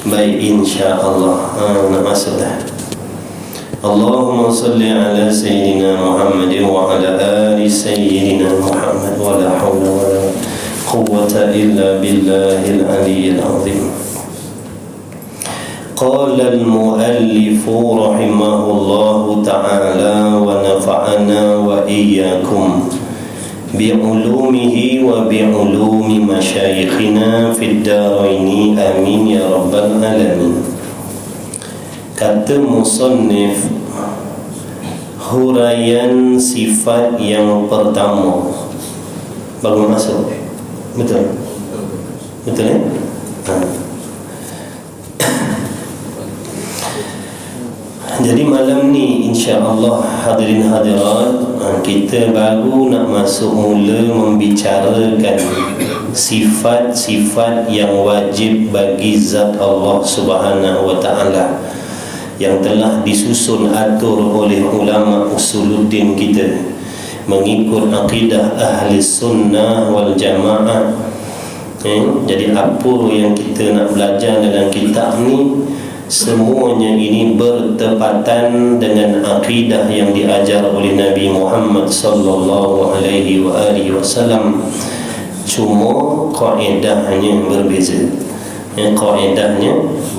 Baik, insya-Allah nak masuk dah. Allahumma salli ala sayyidina Muhammad wa ala ali sayyidina Muhammad wa la hawla wa la quwwata illa billahil aliyyil azim. Qala al-muallif rahimahullahu ta'ala wa nafa'ana wa iyyakum bi'ulumihi wa bi'ulumi masyayikhina fid daraini amin ya rabbal alamin. Kata musannif, huraian sifat yang pertama. Baru masuk. Betul? Betul Jadi malam ni insya-Allah hadirin hadirat, kita baru nak masuk mula membicarakan sifat-sifat yang wajib bagi zat Allah Subhanahu wa taala yang telah disusun atur oleh ulama usuluddin kita mengikut akidah ahli sunnah wal jamaah. Jadi apa yang kita nak belajar dalam kitab ni, semuanya ini bertepatan dengan akidah yang diajar oleh Nabi Muhammad sallallahu alaihi wasallam. Cuma kaedahnya berbeza. Kaedahnya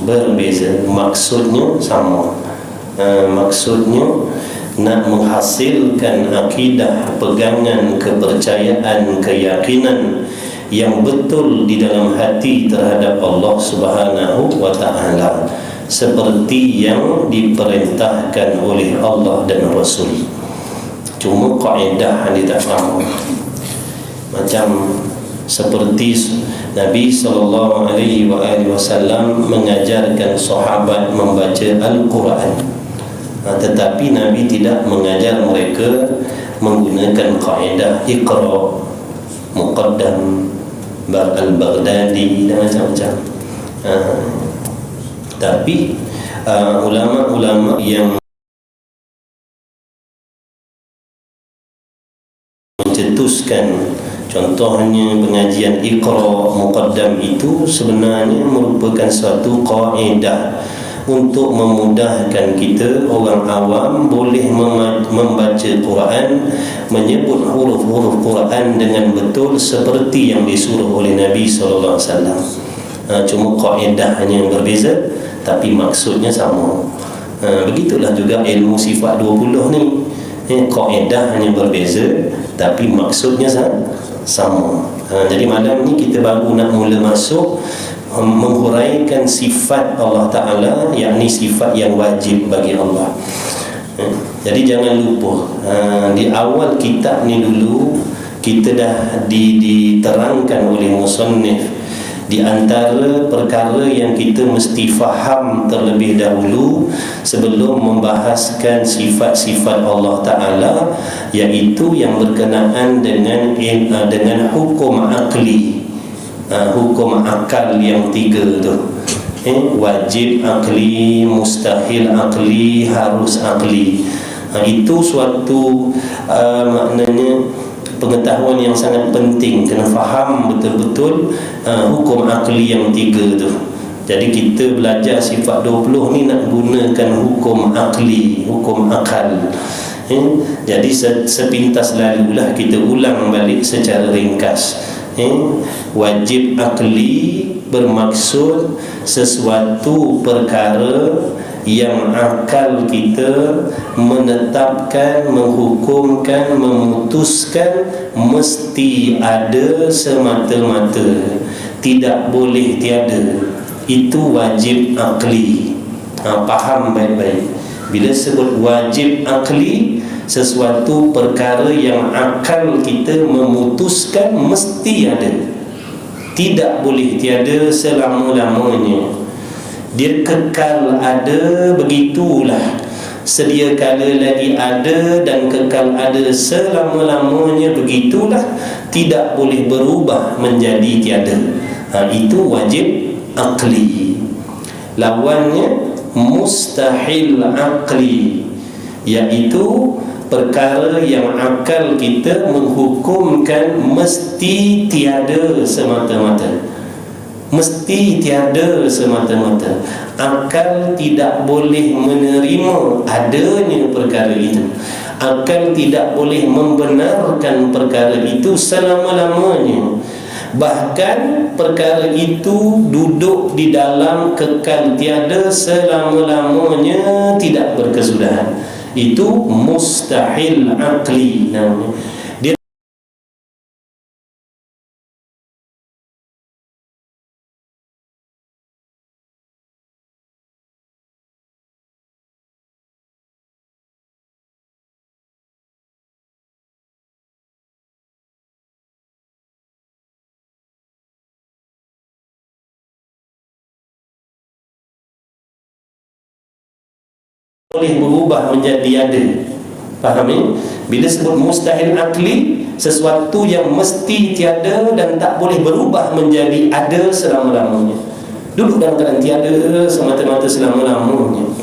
berbeza, maksudnya sama. Maksudnya nak menghasilkan akidah, pegangan, kepercayaan, keyakinan yang betul di dalam hati terhadap Allah Subhanahu wa taala, seperti yang diperintahkan oleh Allah dan Rasul. Cuma kaedah dia tak faham. Macam seperti Nabi sallallahu alaihi wasallam mengajarkan sahabat membaca Al-Quran, tetapi Nabi tidak mengajar mereka menggunakan kaedah Iqra, Muqaddam, Al-Baghdadi dan macam-macam. Tapi ulama-ulama yang mencetuskan, contohnya pengajian Iqra, Muqaddam, itu sebenarnya merupakan suatu kaedah untuk memudahkan kita orang awam boleh membaca Quran, menyebut huruf-huruf Quran dengan betul seperti yang disuruh oleh Nabi sallallahu alaihi wasallam. Cuma kaedahnya yang berbeza tapi maksudnya sama. Begitulah juga ilmu sifat 20 ni. Kaedahnya berbeza tapi maksudnya sama. Jadi malam ni kita baru nak mula masuk menghuraikan sifat Allah Ta'ala, yakni sifat yang wajib bagi Allah. Jadi jangan lupa, di awal kitab ni dulu kita dah diterangkan oleh musannif di antara perkara yang kita mesti faham terlebih dahulu sebelum membahaskan sifat-sifat Allah Ta'ala, iaitu yang berkenaan dengan hukum akli, hukum akal yang 3 tu. Wajib akli, mustahil akli, harus akli. Itu suatu maknanya pengetahuan yang sangat penting. Kena faham betul-betul hukum akli yang 3 tu. Jadi kita belajar sifat 20 ni nak gunakan hukum akli, hukum akal. Jadi sepintas lalulah kita ulang balik secara ringkas. Wajib akli bermaksud sesuatu perkara yang akal kita menetapkan, menghukumkan, memutuskan mesti ada semata-mata, tidak boleh tiada. Itu wajib akli. Faham baik-baik. Bila sebut wajib akli, sesuatu perkara yang akal kita memutuskan mesti ada, tidak boleh tiada selama-lamanya. Dia kekal ada, begitulah sedia kala lagi ada dan kekal ada selama-lamanya, begitulah, tidak boleh berubah menjadi tiada. Itu wajib akli. Lawannya mustahil akli, iaitu perkara yang akal kita menghukumkan mesti tiada semata-mata. mesti tiada semata-mata. Akal tidak boleh menerima adanya perkara itu. Akal tidak boleh membenarkan perkara itu selama-lamanya. Bahkan perkara itu duduk di dalam kekal tiada selama-lamanya, tidak berkesudahan. Itu mustahil akli namanya. Dia boleh berubah menjadi ada. Faham ni? Bila sebut mustahil akli, sesuatu yang mesti tiada dan tak boleh berubah menjadi ada selama-lamanya. Duduk dalam keadaan tiada semata-mata selama-lamanya.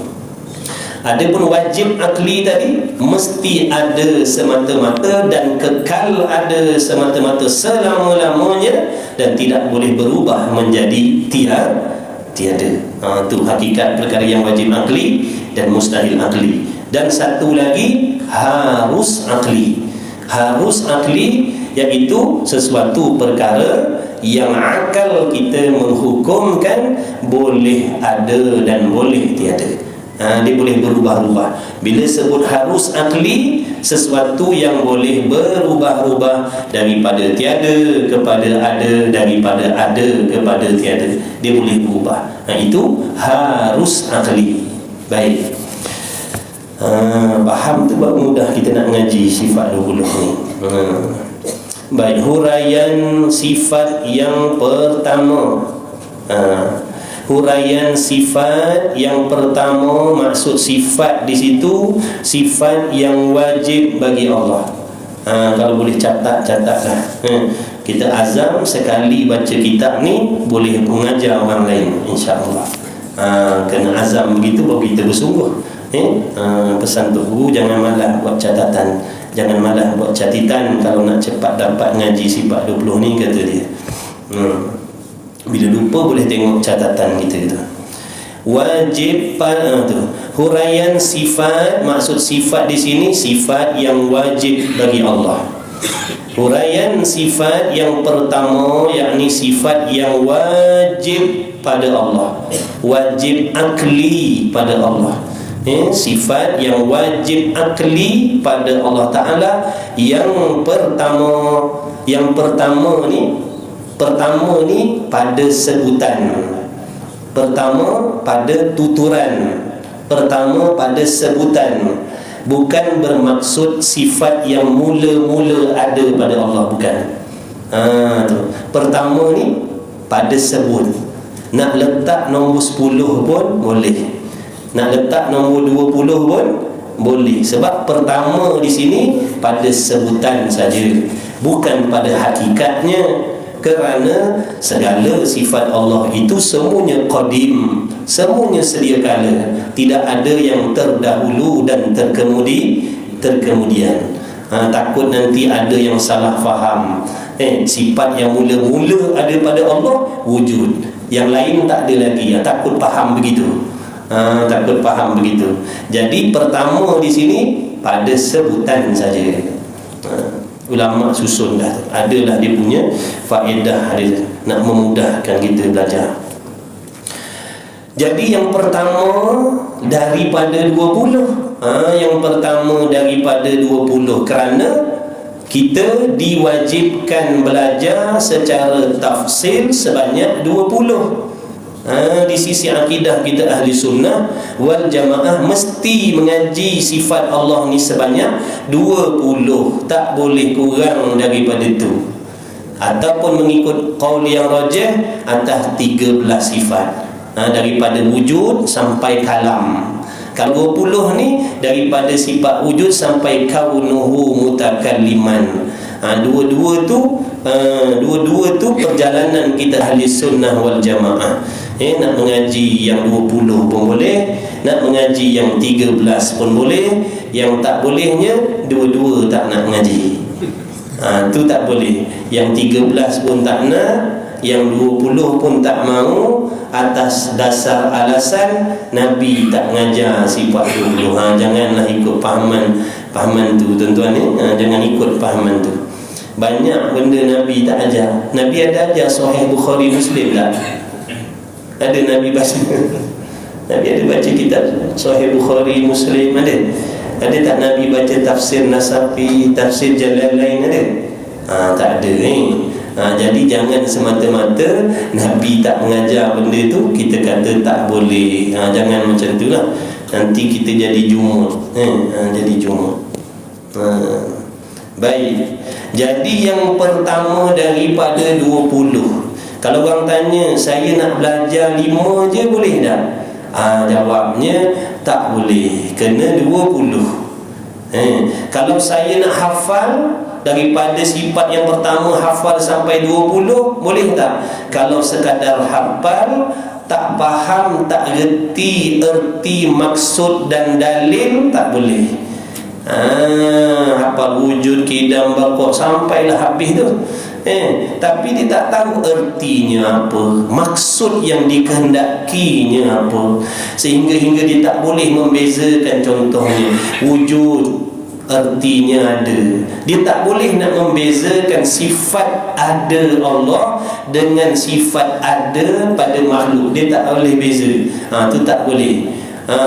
Adapun wajib akli tadi mesti ada semata-mata dan kekal ada semata-mata selama-lamanya dan tidak boleh berubah menjadi tiada. Itu hakikat perkara yang wajib akli dan mustahil akli. Dan satu lagi, harus akli. Harus akli iaitu sesuatu perkara yang akal kita menghukumkan boleh ada dan boleh tiada. Dia boleh berubah-ubah. Bila sebut harus akli, sesuatu yang boleh berubah-ubah daripada tiada kepada ada, daripada ada kepada tiada, dia boleh berubah. Itu harus akli. Baik. Faham tu baru mudah kita nak ngaji sifat 20 ni. Baik, huraian sifat yang pertama. Huraian sifat yang pertama, maksud sifat di situ sifat yang wajib bagi Allah. Kalau boleh catatlah. Kita azam sekali baca kitab ni boleh mengajar orang lain, insya-Allah. Kena azam begitu baru kita bersungguh. Pesan Tok Guru, jangan malas buat catatan, jangan malas buat catatan kalau nak cepat dapat ngaji sifat 20 ni, kata dia. Bila lupa boleh tengok catatan kita tu. Wajib tu. Huraian sifat, maksud sifat di sini sifat yang wajib bagi Allah. Huraian sifat yang pertama yakni sifat yang wajib pada Allah, wajib akli pada Allah. Sifat yang wajib akli pada Allah Ta'ala. Yang pertama ni pada sebutan, pertama pada tuturan, pertama pada sebutan, bukan bermaksud sifat yang mula-mula ada pada Allah, bukan. Tu. Pertama ni pada sebut. Nak letak nombor 10 pun boleh, nak letak nombor 20 pun boleh, sebab pertama di sini pada sebutan saja, bukan pada hakikatnya. Kerana segala sifat Allah itu semuanya qadim, semuanya sedia kala, tidak ada yang terdahulu dan terkemudian. Takut nanti ada yang salah faham. Sifat yang mula-mula ada pada Allah wujud, yang lain tak ada lagi. Takut faham begitu. Takut faham begitu. Jadi pertama di sini pada sebutan saja. Ulama susun dah, adalah dia punya faedah dia, nak memudahkan kita belajar. Jadi yang pertama daripada 20. Yang pertama daripada 20 kerana kita diwajibkan belajar secara tafsil sebanyak 20. Di sisi akidah kita ahli sunnah wal jamaah mesti mengaji sifat Allah ni sebanyak 20, tak boleh kurang daripada itu. Ataupun mengikut qaul yang rajih atas 13 sifat, daripada wujud sampai kalam. Kalau 20 ni daripada sifat wujud sampai kaunuhu mutakalliman. Dua-dua tu perjalanan kita ahli sunnah wal jamaah. Nak mengaji yang 20 pun boleh, nak mengaji yang 13 pun boleh. Yang tak bolehnya dua-dua tak nak mengaji. Tu tak boleh. Yang 13 pun tak nak, Yang 20 pun tak mau atas dasar alasan Nabi tak ngajar sifat 20. Janganlah ikut fahaman tu tuan-tuan ni. Jangan ikut fahaman tu. Banyak benda Nabi tak ajar. Nabi ada ajar Sahih Bukhari Muslim tak? Ada Nabi baca Nabi ada baca kitab Sahih Bukhari Muslim ada? Ada tak Nabi baca tafsir Nasafi, tafsir Jalalain ada? Tak ada ni. Jadi jangan semata-mata Nabi tak mengajar benda tu kita kata tak boleh. Jangan macam tu lah. Nanti kita jadi jumur. Jadi jumur. Baik. Jadi yang pertama daripada 20. Kalau orang tanya, saya nak belajar 5 je boleh tak? Jawabnya tak boleh, kena 20. Kalau saya nak hafal daripada sifat yang pertama hafal sampai 20, boleh tak? Kalau sekadar hafal, tak faham, tak reti erti maksud dan dalil, tak boleh. Hafal wujud, kidam, bakok sampailah habis tu. Tapi dia tak tahu ertinya apa, maksud yang dikehendakinya apa, sehingga dia tak boleh membezakan. Contohnya wujud, ertinya ada, dia tak boleh nak membezakan sifat ada Allah dengan sifat ada pada makhluk. Dia tak boleh beza. Tu tak boleh.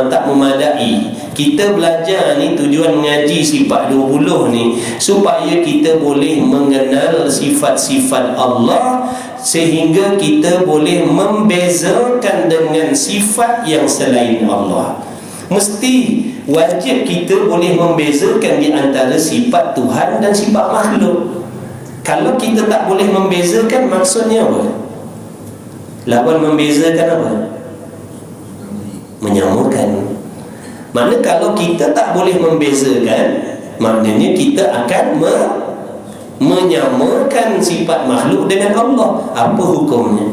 Tak memadai. Kita belajar ni, tujuan mengaji sifat 20 ni supaya kita boleh mengenal sifat-sifat Allah, sehingga kita boleh membezakan dengan sifat yang selain Allah. Mesti wajib kita boleh membezakan di antara sifat Tuhan dan sifat makhluk. Kalau kita tak boleh membezakan, maksudnya apa? Lawan membezakan apa? Menyamakan. Maknanya kalau kita tak boleh membezakan, maknanya kita akan menyamakan sifat makhluk dengan Allah. Apa hukumnya?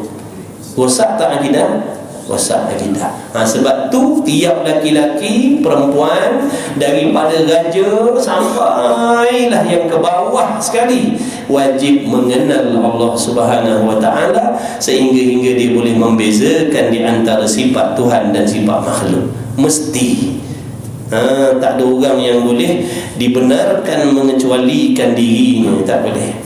Rosak tak akidah? Rosak akidah. Sebab tu tiap laki-laki, perempuan, daripada raja sampailah yang ke bawah sekali, wajib mengenal Allah Subhanahu Wa Taala, sehingga dia boleh membezakan di antara sifat Tuhan dan sifat makhluk. Mesti. Tak ada orang yang boleh dibenarkan mengecualikan dirinya. Tak boleh.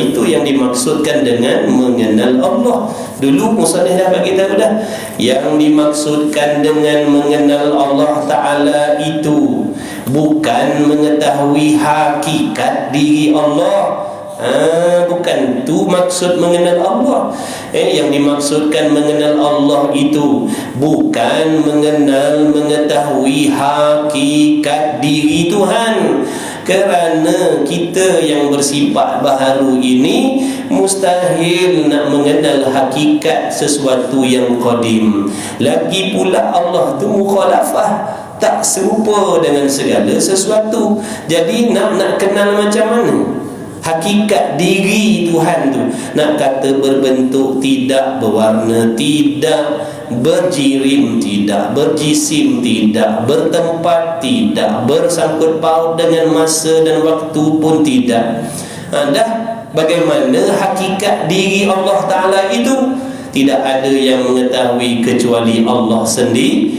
Itu yang dimaksudkan dengan mengenal Allah. Dulu musannif dah bagi tahu dah, yang dimaksudkan dengan mengenal Allah Ta'ala itu bukan mengetahui hakikat diri Allah. Bukan tu maksud mengenal Allah. Yang dimaksudkan mengenal Allah itu bukan mengetahui hakikat diri Tuhan. Kerana kita yang bersifat baharu ini mustahil nak mengenal hakikat sesuatu yang qadim. Lagi pula Allah tu mukhalafah, tak serupa dengan segala sesuatu. Jadi nak kenal macam mana hakikat diri Tuhan tu? Nak kata berbentuk tidak, berwarna tidak, berjirim tidak, berjisim tidak, bertempat tidak, bersangkut paut dengan masa dan waktu pun tidak. Dah bagaimana hakikat diri Allah Ta'ala itu? Tidak ada yang mengetahui kecuali Allah sendiri.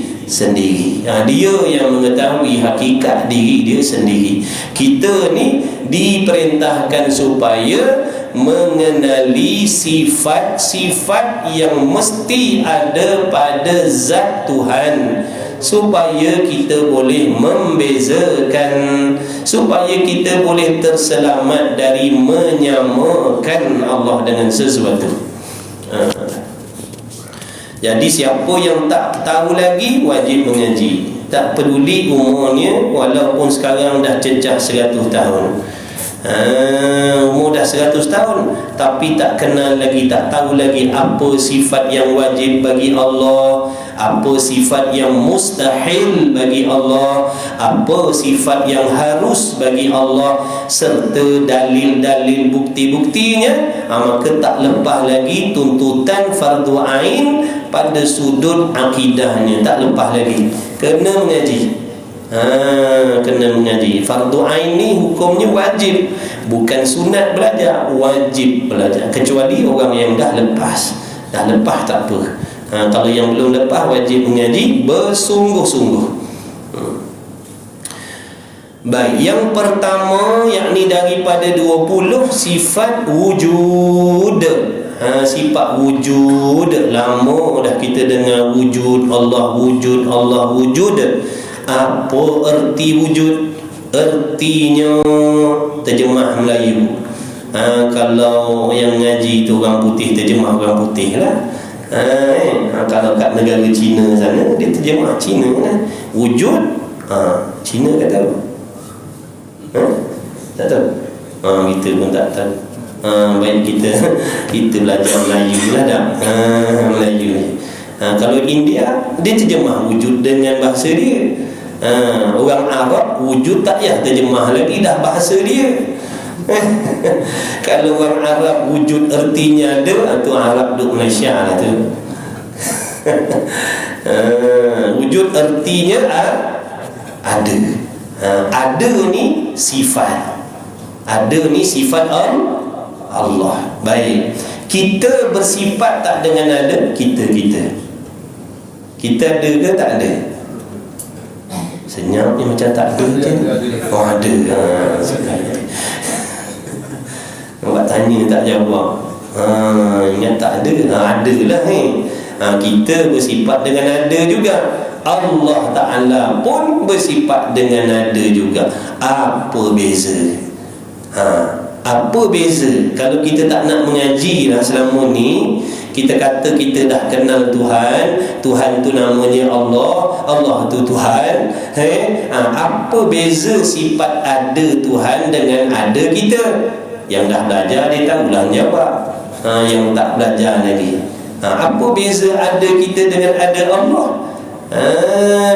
Dia yang mengetahui hakikat diri dia sendiri. Kita ni diperintahkan supaya mengenali sifat-sifat yang mesti ada pada zat Tuhan, supaya kita boleh membezakan, supaya kita boleh terselamat dari menyamakan Allah dengan sesuatu. Jadi siapa yang tak tahu lagi wajib mengaji. Tak peduli umurnya, walaupun sekarang dah cecah 100 tahun. Umur dah 100 tahun tapi tak kenal lagi, tak tahu lagi apa sifat yang wajib bagi Allah, apa sifat yang mustahil bagi Allah, apa sifat yang harus bagi Allah, serta dalil-dalil bukti-buktinya, maka tak lepas lagi tuntutan fardu ain pada sudut akidahnya. Tak lepas lagi, kena mengaji. Kena mengaji. Fardu ain ni hukumnya wajib. Bukan sunat belajar, wajib belajar. Kecuali orang yang dah lepas tak apa. Kalau yang belum lepas, wajib mengaji bersungguh-sungguh. Baik, yang pertama yakni daripada 20 sifat wujud. Sifat wujud, lama dah kita dengar wujud, Allah wujud, Allah wujud. Apa erti wujud? Ertinya terjemah Melayu. Kalau yang ngaji tu orang putih, terjemah orang putih lah. Kalau kat negara Cina sana, dia terjemah Cina lah. Wujud, Cina kata apa? Tak tahu. Kita pun tak tahu. Baik kita belajar Melayu lah dah. Melayu ni. Kalau India, dia terjemah wujud dengan bahasa dia. Orang Arab wujud tak payah terjemah lagi, dah bahasa dia. Kalau orang Arab wujud ertinya ada, tu Arab duk Malaysia lah tu. Wujud ertinya ada. Ada ni sifat. Ada ni sifat Allah. Baik. Kita bersifat tak dengan ada? Kita ada ke tak ada? Senyap ni macam tak ada je. Oh ada. Nampak tanya tak jawab. Ingat tak ada. Ada lah ni. Kita bersifat dengan ada juga. Allah Ta'ala pun bersifat dengan ada juga. Apa beza? Apa beza? Kalau kita tak nak mengaji lah selama ni, kita kata kita dah kenal Tuhan, Tuhan tu namanya Allah, Allah tu Tuhan. Apa beza sifat ada Tuhan dengan ada kita? Yang dah belajar dia tahulah jawab. Yang tak belajar lagi, apa beza ada kita dengan ada Allah?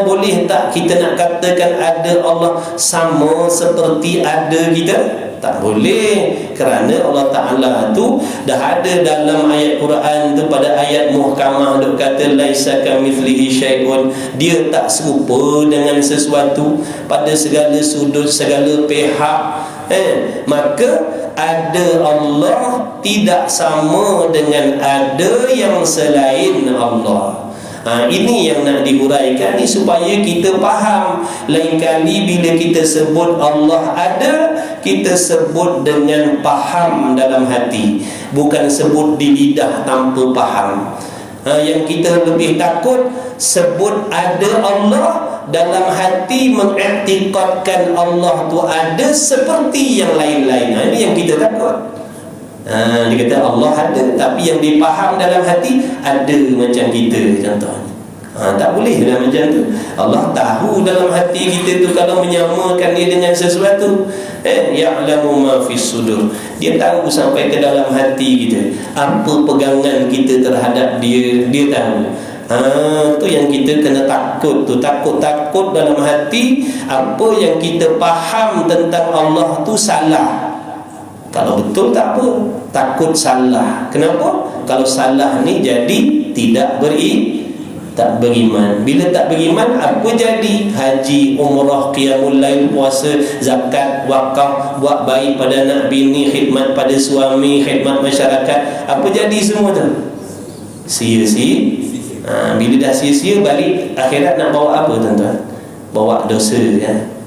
Boleh tak kita nak katakan ada Allah sama seperti ada kita? Tak boleh, kerana Allah Ta'ala tu dah ada dalam ayat Quran tu, pada ayat muhkamah duk kata laisa kamitslihi syai'un, dia tak serupa dengan sesuatu pada segala sudut, segala pihak. Maka ada Allah tidak sama dengan ada yang selain Allah. Ini yang nak dihuraikan ni supaya kita faham. Lain kali bila kita sebut Allah ada, kita sebut dengan faham dalam hati, bukan sebut di lidah tanpa faham. Yang kita lebih takut sebut ada Allah, dalam hati mengiktikadkan Allah tu ada seperti yang lain-lain. Ini yang kita takut. Dia kata Allah ada, tapi yang dipaham dalam hati ada macam kita contohnya. Tak boleh lah macam tu. Allah tahu dalam hati kita tu kalau menyamakan dia dengan sesuatu. Ya'lamu ma fis sudur. Dia tahu sampai ke dalam hati kita, apa pegangan kita terhadap dia, dia tahu. Tu yang kita kena takut tu. Takut dalam hati apa yang kita faham tentang Allah tu salah. Kalau betul tak apa, takut salah. Kenapa? Kalau salah ni jadi tak beriman. Bila tak beriman, apa jadi? Haji, umrah, qiyamul lail, puasa, zakat, wakaf, buat baik pada anak bini, khidmat pada suami, khidmat masyarakat, apa jadi semua tu? Sia-sia. Bila dah sia-sia, balik akhirat nak bawa apa tuan-tuan? Bawa dosa ya.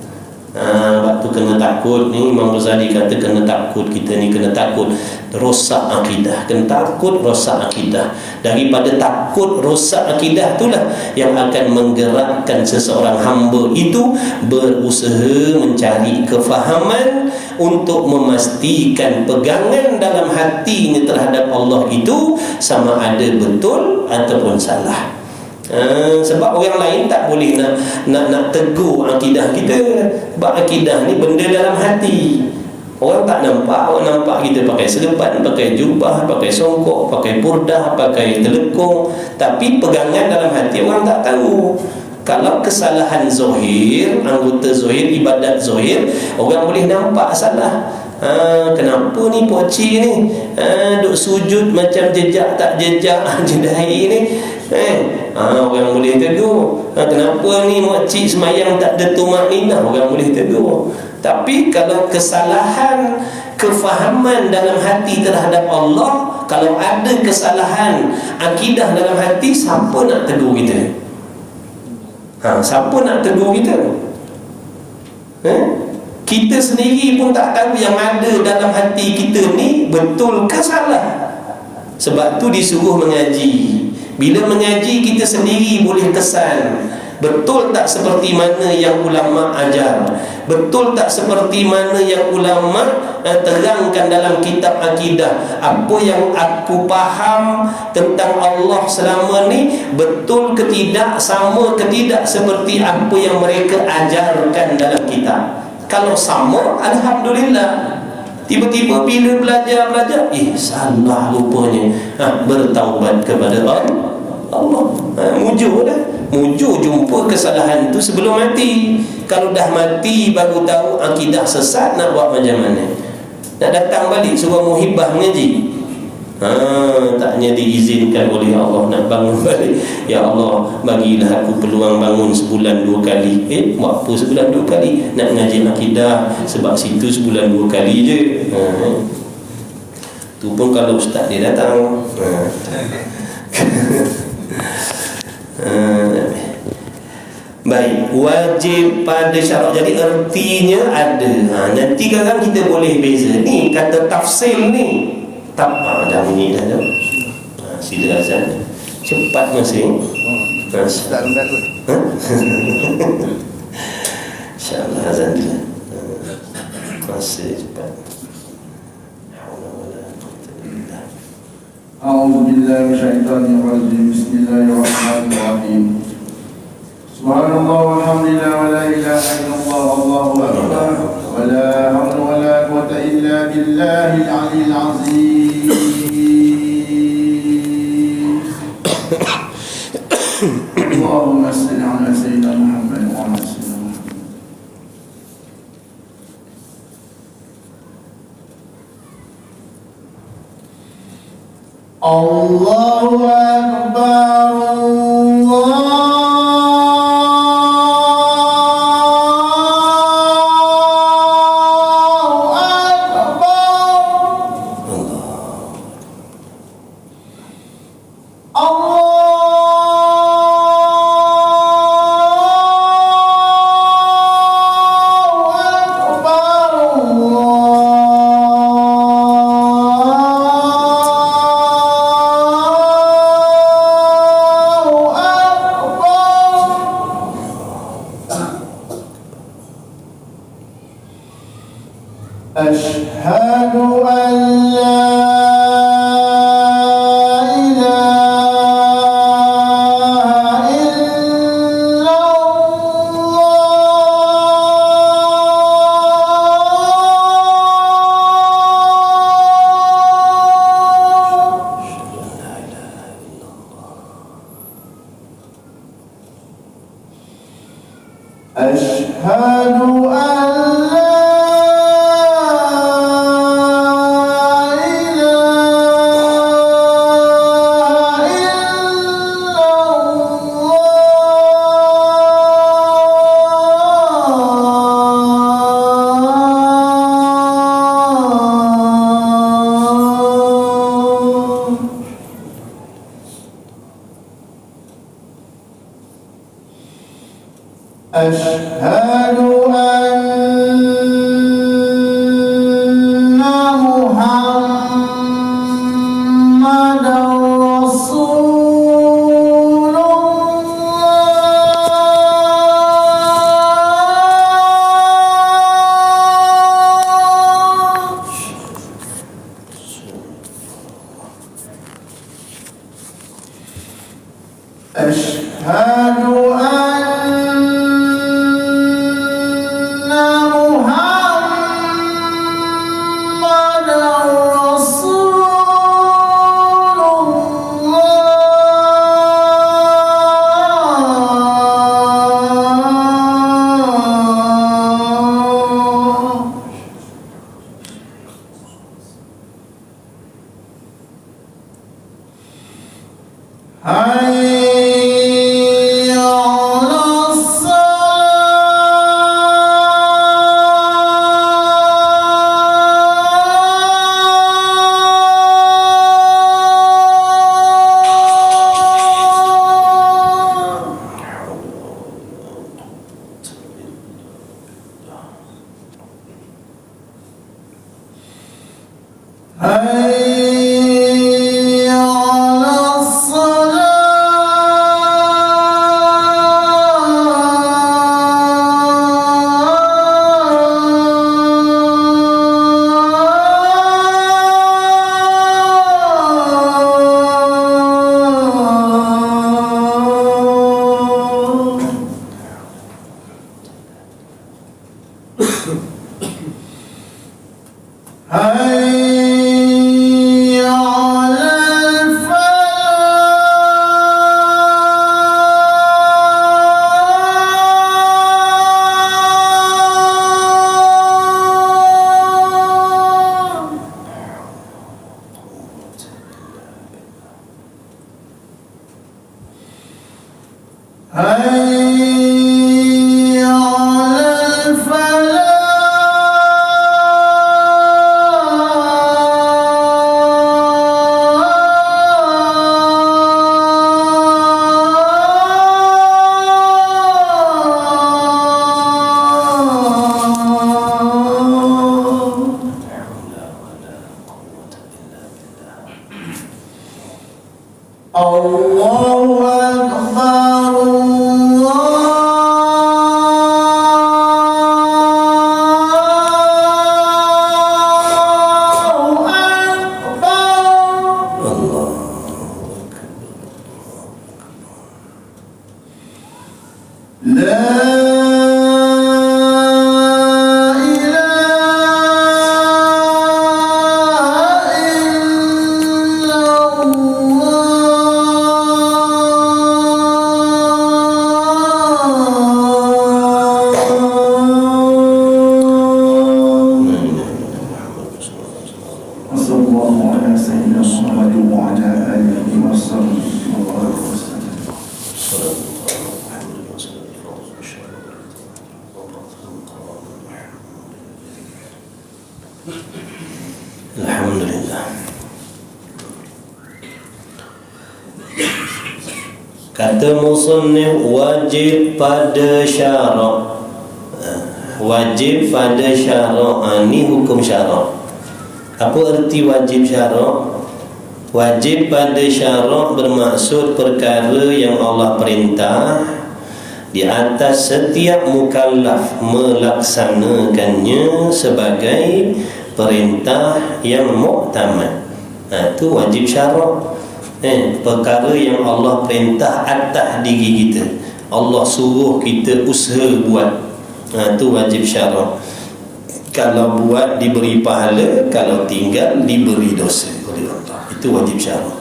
Waktu kena takut ni, Imam Ghazali kata kena takut, kita ni kena takut rosak akidah, kena takut rosak akidah. Daripada takut rosak akidah itulah yang akan menggerakkan seseorang hamba itu berusaha mencari kefahaman untuk memastikan pegangan dalam hatinya terhadap Allah itu sama ada betul ataupun salah. Sebab orang lain tak boleh nak tegur akidah kita. Sebab akidah ni benda dalam hati. Orang tak nampak. Orang nampak kita pakai serban, pakai jubah, pakai songkok, pakai purdah, pakai telekung, tapi pegangan dalam hati orang tak tahu. Kalau kesalahan zahir, anggota zahir, ibadat zahir, orang boleh nampak salah. Kenapa ni pocik ni duk sujud macam jejak tak jejak jedahi ni? Orang boleh tegur. Kenapa ni makcik semayang tak ada tumakninah? Orang boleh tegur. Tapi kalau kesalahan kefahaman dalam hati terhadap Allah. Kalau ada kesalahan akidah dalam hati, siapa nak tegur kita? Siapa nak tegur kita? Kita sendiri pun tak tahu yang ada dalam hati kita ni betul ke salah. Sebab tu disuruh mengaji. Bila mengaji, kita sendiri boleh kesan betul tak seperti mana yang ulama ajar, betul tak seperti mana yang ulama terangkan dalam kitab akidah. Apa yang aku faham tentang Allah selama ni betul ke tidak, sama ke tidak seperti apa yang mereka ajarkan dalam kitab. Kalau sama, alhamdulillah. Tiba-tiba bila belajar salah rupanya, bertaubat kepada Allah. Mujur jumpa kesalahan tu sebelum mati. Kalau dah mati baru tahu akidah sesat, nak buat macam mana? Nak datang balik suruh muhibah mengaji, taknya diizinkan oleh Allah nak bangun balik. Ya Allah, bagilah aku peluang bangun sebulan 2 kali. Buat apa sebulan 2 kali? Nak ngaji akidah, sebab situ sebulan 2 kali je. Tu pun kalau ustaz dia datang. Baik, wajib pada syarat. Jadi ertinya ada. Nanti kadang kita boleh beza. Ni kata tafsil ni. Dah bunyi dah tu. Sila azan. Cepat masing. Tak rendah tu. InsyaAllah azan dia. Masih cepat. A'udzubillahi minasyaitonirrajim. Bismillahirrahmanirrahim. Subhanallah walhamdulillah wa la ilaha illallah Allahu akbar wa la hawla wa la quwwata illa billahil aliyyil azim. Allahumma salli ala sayyidina Muhammad wa ala sayyidina Muhammad. Allahu akbar. أشهد أن لا إله إلا الله. أشهد أشهد أن محمدًا رسول الله. أشهد حي على الله أكبر Alhamdulillah. Kata musannif wajib pada syarak. Wajib pada syarak. Ini hukum syarak. Apa erti wajib syarak? Wajib pada syarak bermaksud perkara yang Allah perintah di atas setiap mukallaf melaksanakannya sebagai perintah yang muktamad. Itu wajib syarak. Perkara yang Allah perintah atas diri kita, Allah suruh kita usaha buat. Itu wajib syarak. Kalau buat diberi pahala, kalau tinggal diberi dosa oleh Allah. Itu wajib syarak.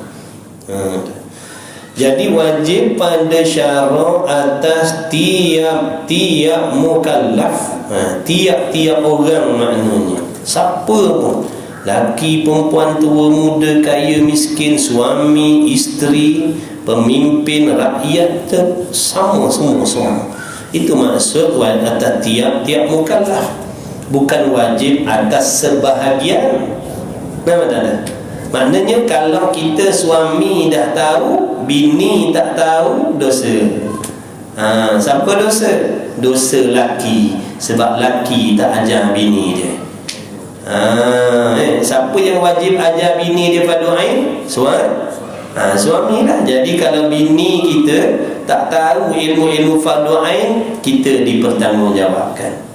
Jadi wajib pada syarak atas tiap-tiap mukallaf, tiap-tiap orang maknanya. Siapa pun, laki, perempuan, tua, muda, kaya, miskin, suami, isteri, pemimpin, rakyat, sama semua. Itu maksud atas tiap-tiap mukallaf. Bukan wajib atas sebahagian. Nampak tak? Maknanya kalau kita suami dah tahu, bini tak tahu, dosa. Siapa dosa? Dosa laki. Sebab laki tak ajar bini dia. Siapa yang wajib ajar bini dia fardu ain? Suami lah. Jadi kalau bini kita tak tahu ilmu-ilmu fardu ain, kita dipertanggungjawabkan.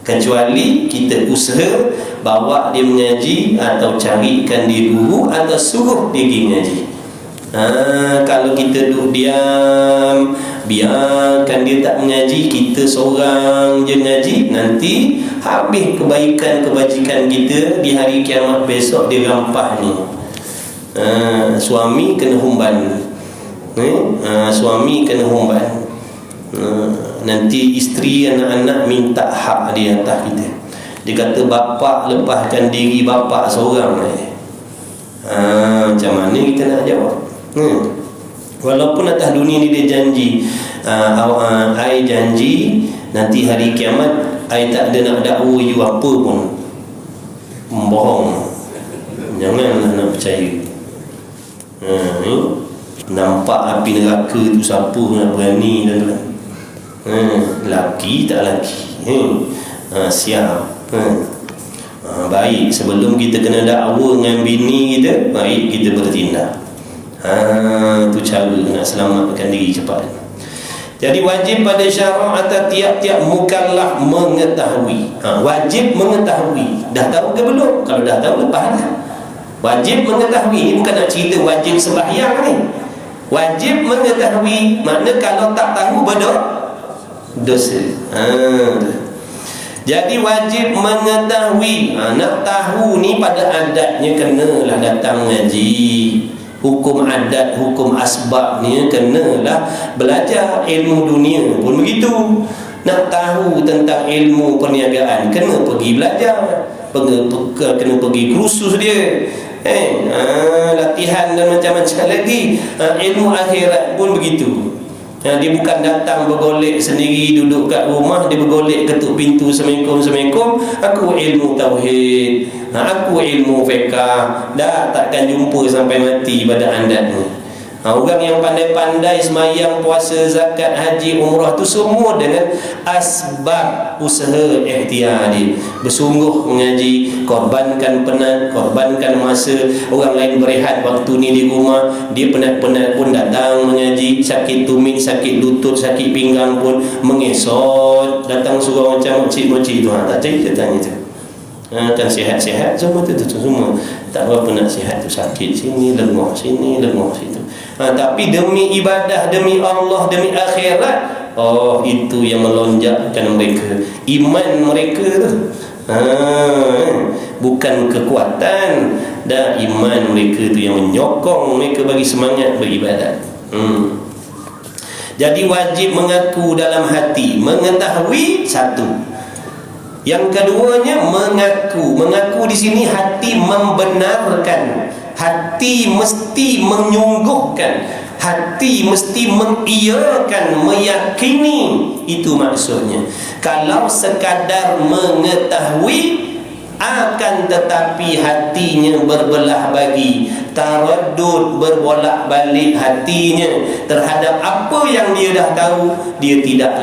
Kecuali kita usaha bawa dia mengaji, atau carikan dia guru, atau suruh dia pergi mengaji. Kalau kita duduk diam, biarkan dia tak mengaji, kita seorang je mengaji, nanti habis kebaikan-kebajikan kita di hari kiamat besok dia rampah ni. Suami kena humban. Suami kena humban. Nanti isteri, anak-anak minta hak dia atas kita. Dia kata bapak lepaskan diri bapak seorang. Macam mana kita nak jawab? Walaupun atas dunia ni dia janji, I janji nanti hari kiamat I tak ada nak dakwa you apa pun. Bohong. Janganlah nak percaya. Nampak api neraka tu siapa nak berani tuan-tuan? Laki tak laki. Siap. Baik, sebelum kita kena dakwa dengan bini kita, baik kita bertindak. Itu cara nak selamatkan diri cepat. Jadi wajib pada syarak atas tiap-tiap mukallaf mengetahui. Wajib mengetahui. Dah tahu ke belum? Kalau dah tahu, lepaslah. Wajib mengetahui. Ini bukan nak cerita wajib sembahyang ni. Wajib mengetahui. Makna kalau tak tahu berdosa. Jadi wajib mengetahui. Nak tahu ni pada adatnya kenalah datang ngaji. Hukum adat, hukum asbab ni kenalah belajar. Ilmu dunia pun begitu. Nak tahu tentang ilmu perniagaan, kena pergi belajar, kena pergi kursus dia. Latihan dan macam-macam lagi. Ilmu akhirat pun begitu. Dia bukan datang bergolek sendiri duduk kat rumah, dia bergolek ketuk pintu, Assalamualaikum, aku ilmu tauhid, aku ilmu fiqh. Dah takkan jumpa sampai mati pada anda ni. Orang yang pandai-pandai semayang, puasa, zakat, haji, umrah tu semua dengan asbab usaha ikhtiar dia. Bersungguh mengaji, korbankan penat, korbankan masa. Orang lain berehat waktu ni di rumah, dia penat-penat pun datang mengaji. Sakit tumit, sakit lutut, sakit pinggang pun mengesot, datang suruh macam makcik-makcik tu. Tak cerita tanya tu. Kan sihat-sihat semua tu semua. Tak berapa nak sihat tu, sakit sini, lengah sini, lengah situ. Tapi demi ibadah, demi Allah, demi akhirat, itu yang melonjakkan mereka, iman mereka tu. Bukan kekuatan, dan iman mereka tu yang menyokong mereka bagi semangat beribadat. Jadi wajib mengaku dalam hati, mengetahui satu. Yang keduanya mengaku. Mengaku di sini hati membenarkan, hati mesti menyungguhkan, hati mesti mengiyakan, meyakini. Itu maksudnya. Kalau sekadar mengetahui, akan tetapi hatinya berbelah bagi, taraddud, berbolak-balik hatinya terhadap apa yang dia dah tahu, dia tak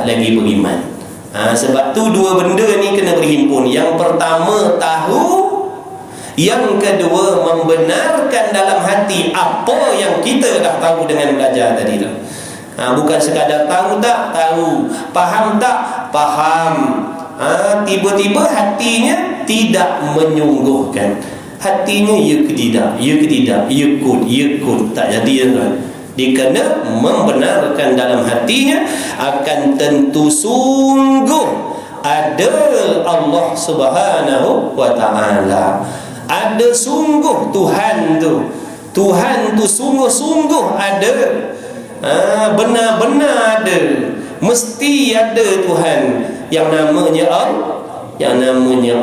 lagi beriman. Sebab tu dua benda ni kena berhimpun. Yang pertama tahu, yang kedua membenarkan dalam hati apa yang kita dah tahu dengan belajar tadi tu. Bukan sekadar tahu tak tahu, faham tak faham. Tiba-tiba hatinya tidak menyungguhkan. Hatinya ya ke tidak, ya ke tidak, ya kut, tak jadi kan. Dia kena membenarkan dalam hatinya, akan tentu sungguh ada Allah Subhanahu wa ta'ala. Ada sungguh Tuhan tu. Tuhan tu sungguh-sungguh ada. Benar-benar ada. Mesti ada Tuhan yang namanya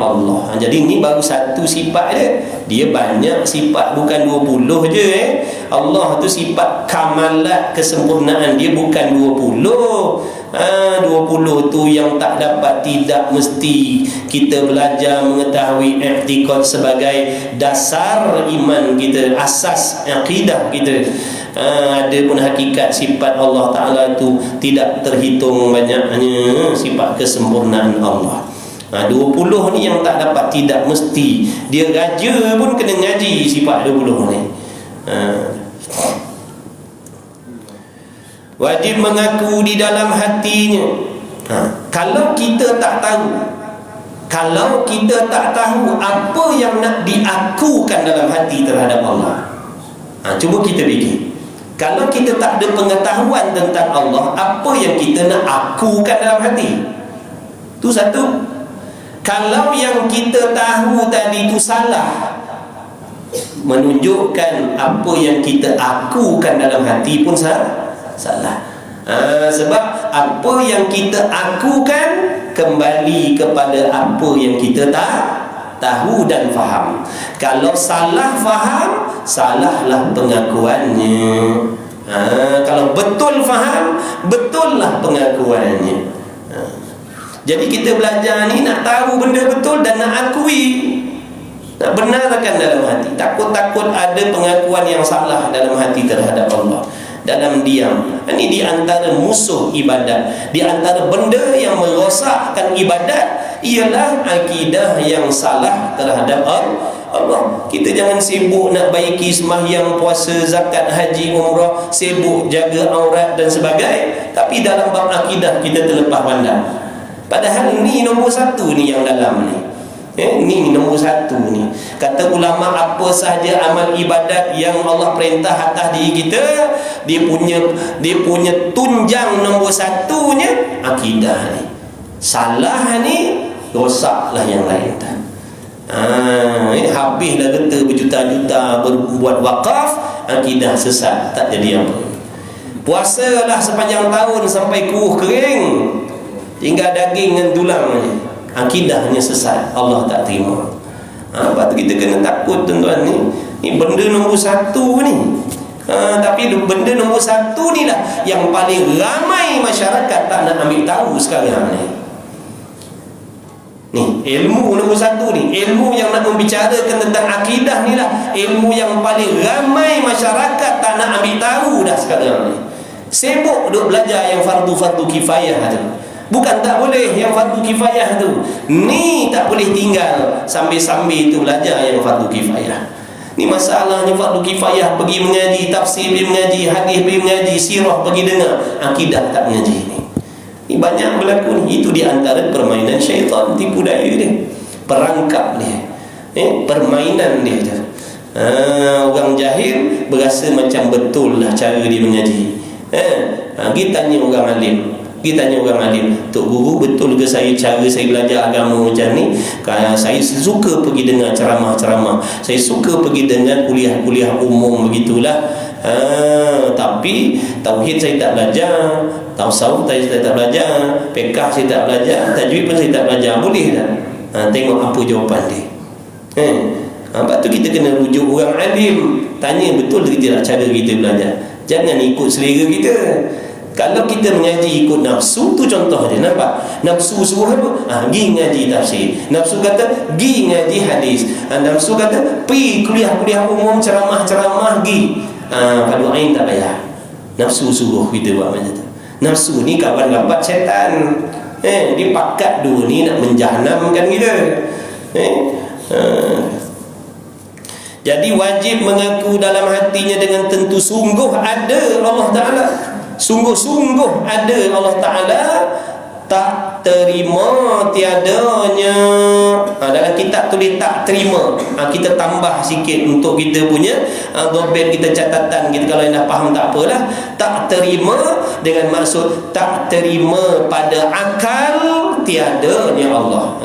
Allah. Jadi ni baru satu sifat dia. Dia banyak sifat, bukan 20 je. Allah tu sifat kamalat, kesempurnaan dia bukan 20. 20 tu yang tak dapat, tidak mesti kita belajar mengetahui i'tiqad sebagai dasar iman kita, asas akidah kita. Ada pun hakikat sifat Allah Ta'ala tu tidak terhitung banyaknya sifat kesempurnaan Allah. 20 ni yang tak dapat, tidak mesti. Dia raja pun kena ngaji sifat 20 ni. Wajib mengaku di dalam hatinya. Kalau kita tak tahu, kalau kita tak tahu apa yang nak diakukan dalam hati terhadap Allah, cuba kita fikir. Kalau kita tak ada pengetahuan tentang Allah, apa yang kita nak akukan dalam hati? Tu satu. Kalau yang kita tahu tadi itu salah, menunjukkan apa yang kita akukan dalam hati pun salah. Sebab apa yang kita akukan kembali kepada apa yang kita tahu dan faham. Kalau salah faham, salahlah pengakuannya. Kalau betul faham, betullah pengakuannya. Jadi kita belajar ni nak tahu benda betul dan nak akui, nak benarkan dalam hati. Takut-takut ada pengakuan yang salah dalam hati terhadap Allah, dalam diam. Ini di antara musuh ibadat, di antara benda yang merosakkan ibadat ialah akidah yang salah terhadap Allah. Kita jangan sibuk nak baiki sembahyang, puasa, zakat, haji, umrah, sibuk jaga aurat dan sebagainya, tapi dalam bab akidah kita terlepas pandang. Padahal ni nombor satu ni yang dalam ni. Ni nombor satu ni. Kata ulama, apa sahaja amal ibadat yang Allah perintah atas diri kita, dia punya tunjang nombor satunya akidah ni. Salah ni, rosaklah yang lain. Habislah kata berjuta-juta berbuat wakaf, akidah sesat, tak jadi apa. Puasalah sepanjang tahun sampai kuruh kering, tinggal daging dan tulang ni, akidahnya sesat, Allah tak terima. Lepas tu kita kena takut tuan-tuan ni benda nombor satu ni. Tapi benda nombor satu ni lah yang paling ramai masyarakat tak nak ambil tahu sekarang ni. Ni ilmu nombor satu ni, ilmu yang nak membicarakan tentang akidah ni lah ilmu yang paling ramai masyarakat tak nak ambil tahu dah sekarang ni. Sibuk duk belajar yang fardu-fardu kifayah tu. Bukan tak boleh yang fardu kifayah tu, ni tak boleh tinggal sambil-sambil tu belajar yang fardu kifayah. Ni masalahnya fardu kifayah, pergi mengaji tafsir, pergi mengaji hadis, pergi mengaji sirah, pergi dengar, akidah tak mengaji ni. Ni banyak berlaku ni. Itu di antara permainan syaitan, tipu daya dia, perangkap dia, permainan dia tu. Orang jahil berasa macam betul lah cara dia mengaji. Kita tanya orang alim, Tok Guru, betul ke cara saya belajar agama macam ni? Saya suka pergi dengar ceramah-ceramah, saya suka pergi dengar kuliah-kuliah umum begitulah. Tapi tauhid saya tak belajar, tasawuf saya tak belajar, fiqh saya tak belajar, tajwid pun saya tak belajar. Boleh tak? Tengok apa jawapan dia. Lepas tu kita kena rujuk orang alim, tanya betul ke tidak cara kita belajar. Jangan ikut selera kita. Kalau kita mengaji ikut nafsu tu, contoh dia, nampak? Nafsu suruh apa? Pergi ngaji tafsir. Nafsu kata pergi ngaji hadis. Nafsu kata pergi kuliah-kuliah umum, ceramah-ceramah, pergi. Kalau ain tak payah. Nafsu suruh kita buat macam tu. Nafsu ni kawan rapat syaitan. Dia pakat dua ni nak menjahanamkan kita. Jadi wajib mengaku dalam hatinya dengan tentu sungguh ada Allah Ta'ala, sungguh-sungguh ada Allah Ta'ala, tak terima tiadanya. Dalam kitab tulis tak terima, kita tambah sikit untuk kita punya dobet kita, catatan kita. Kalau yang dah faham tak apalah. Tak terima dengan maksud tak terima pada akal tiadanya Allah.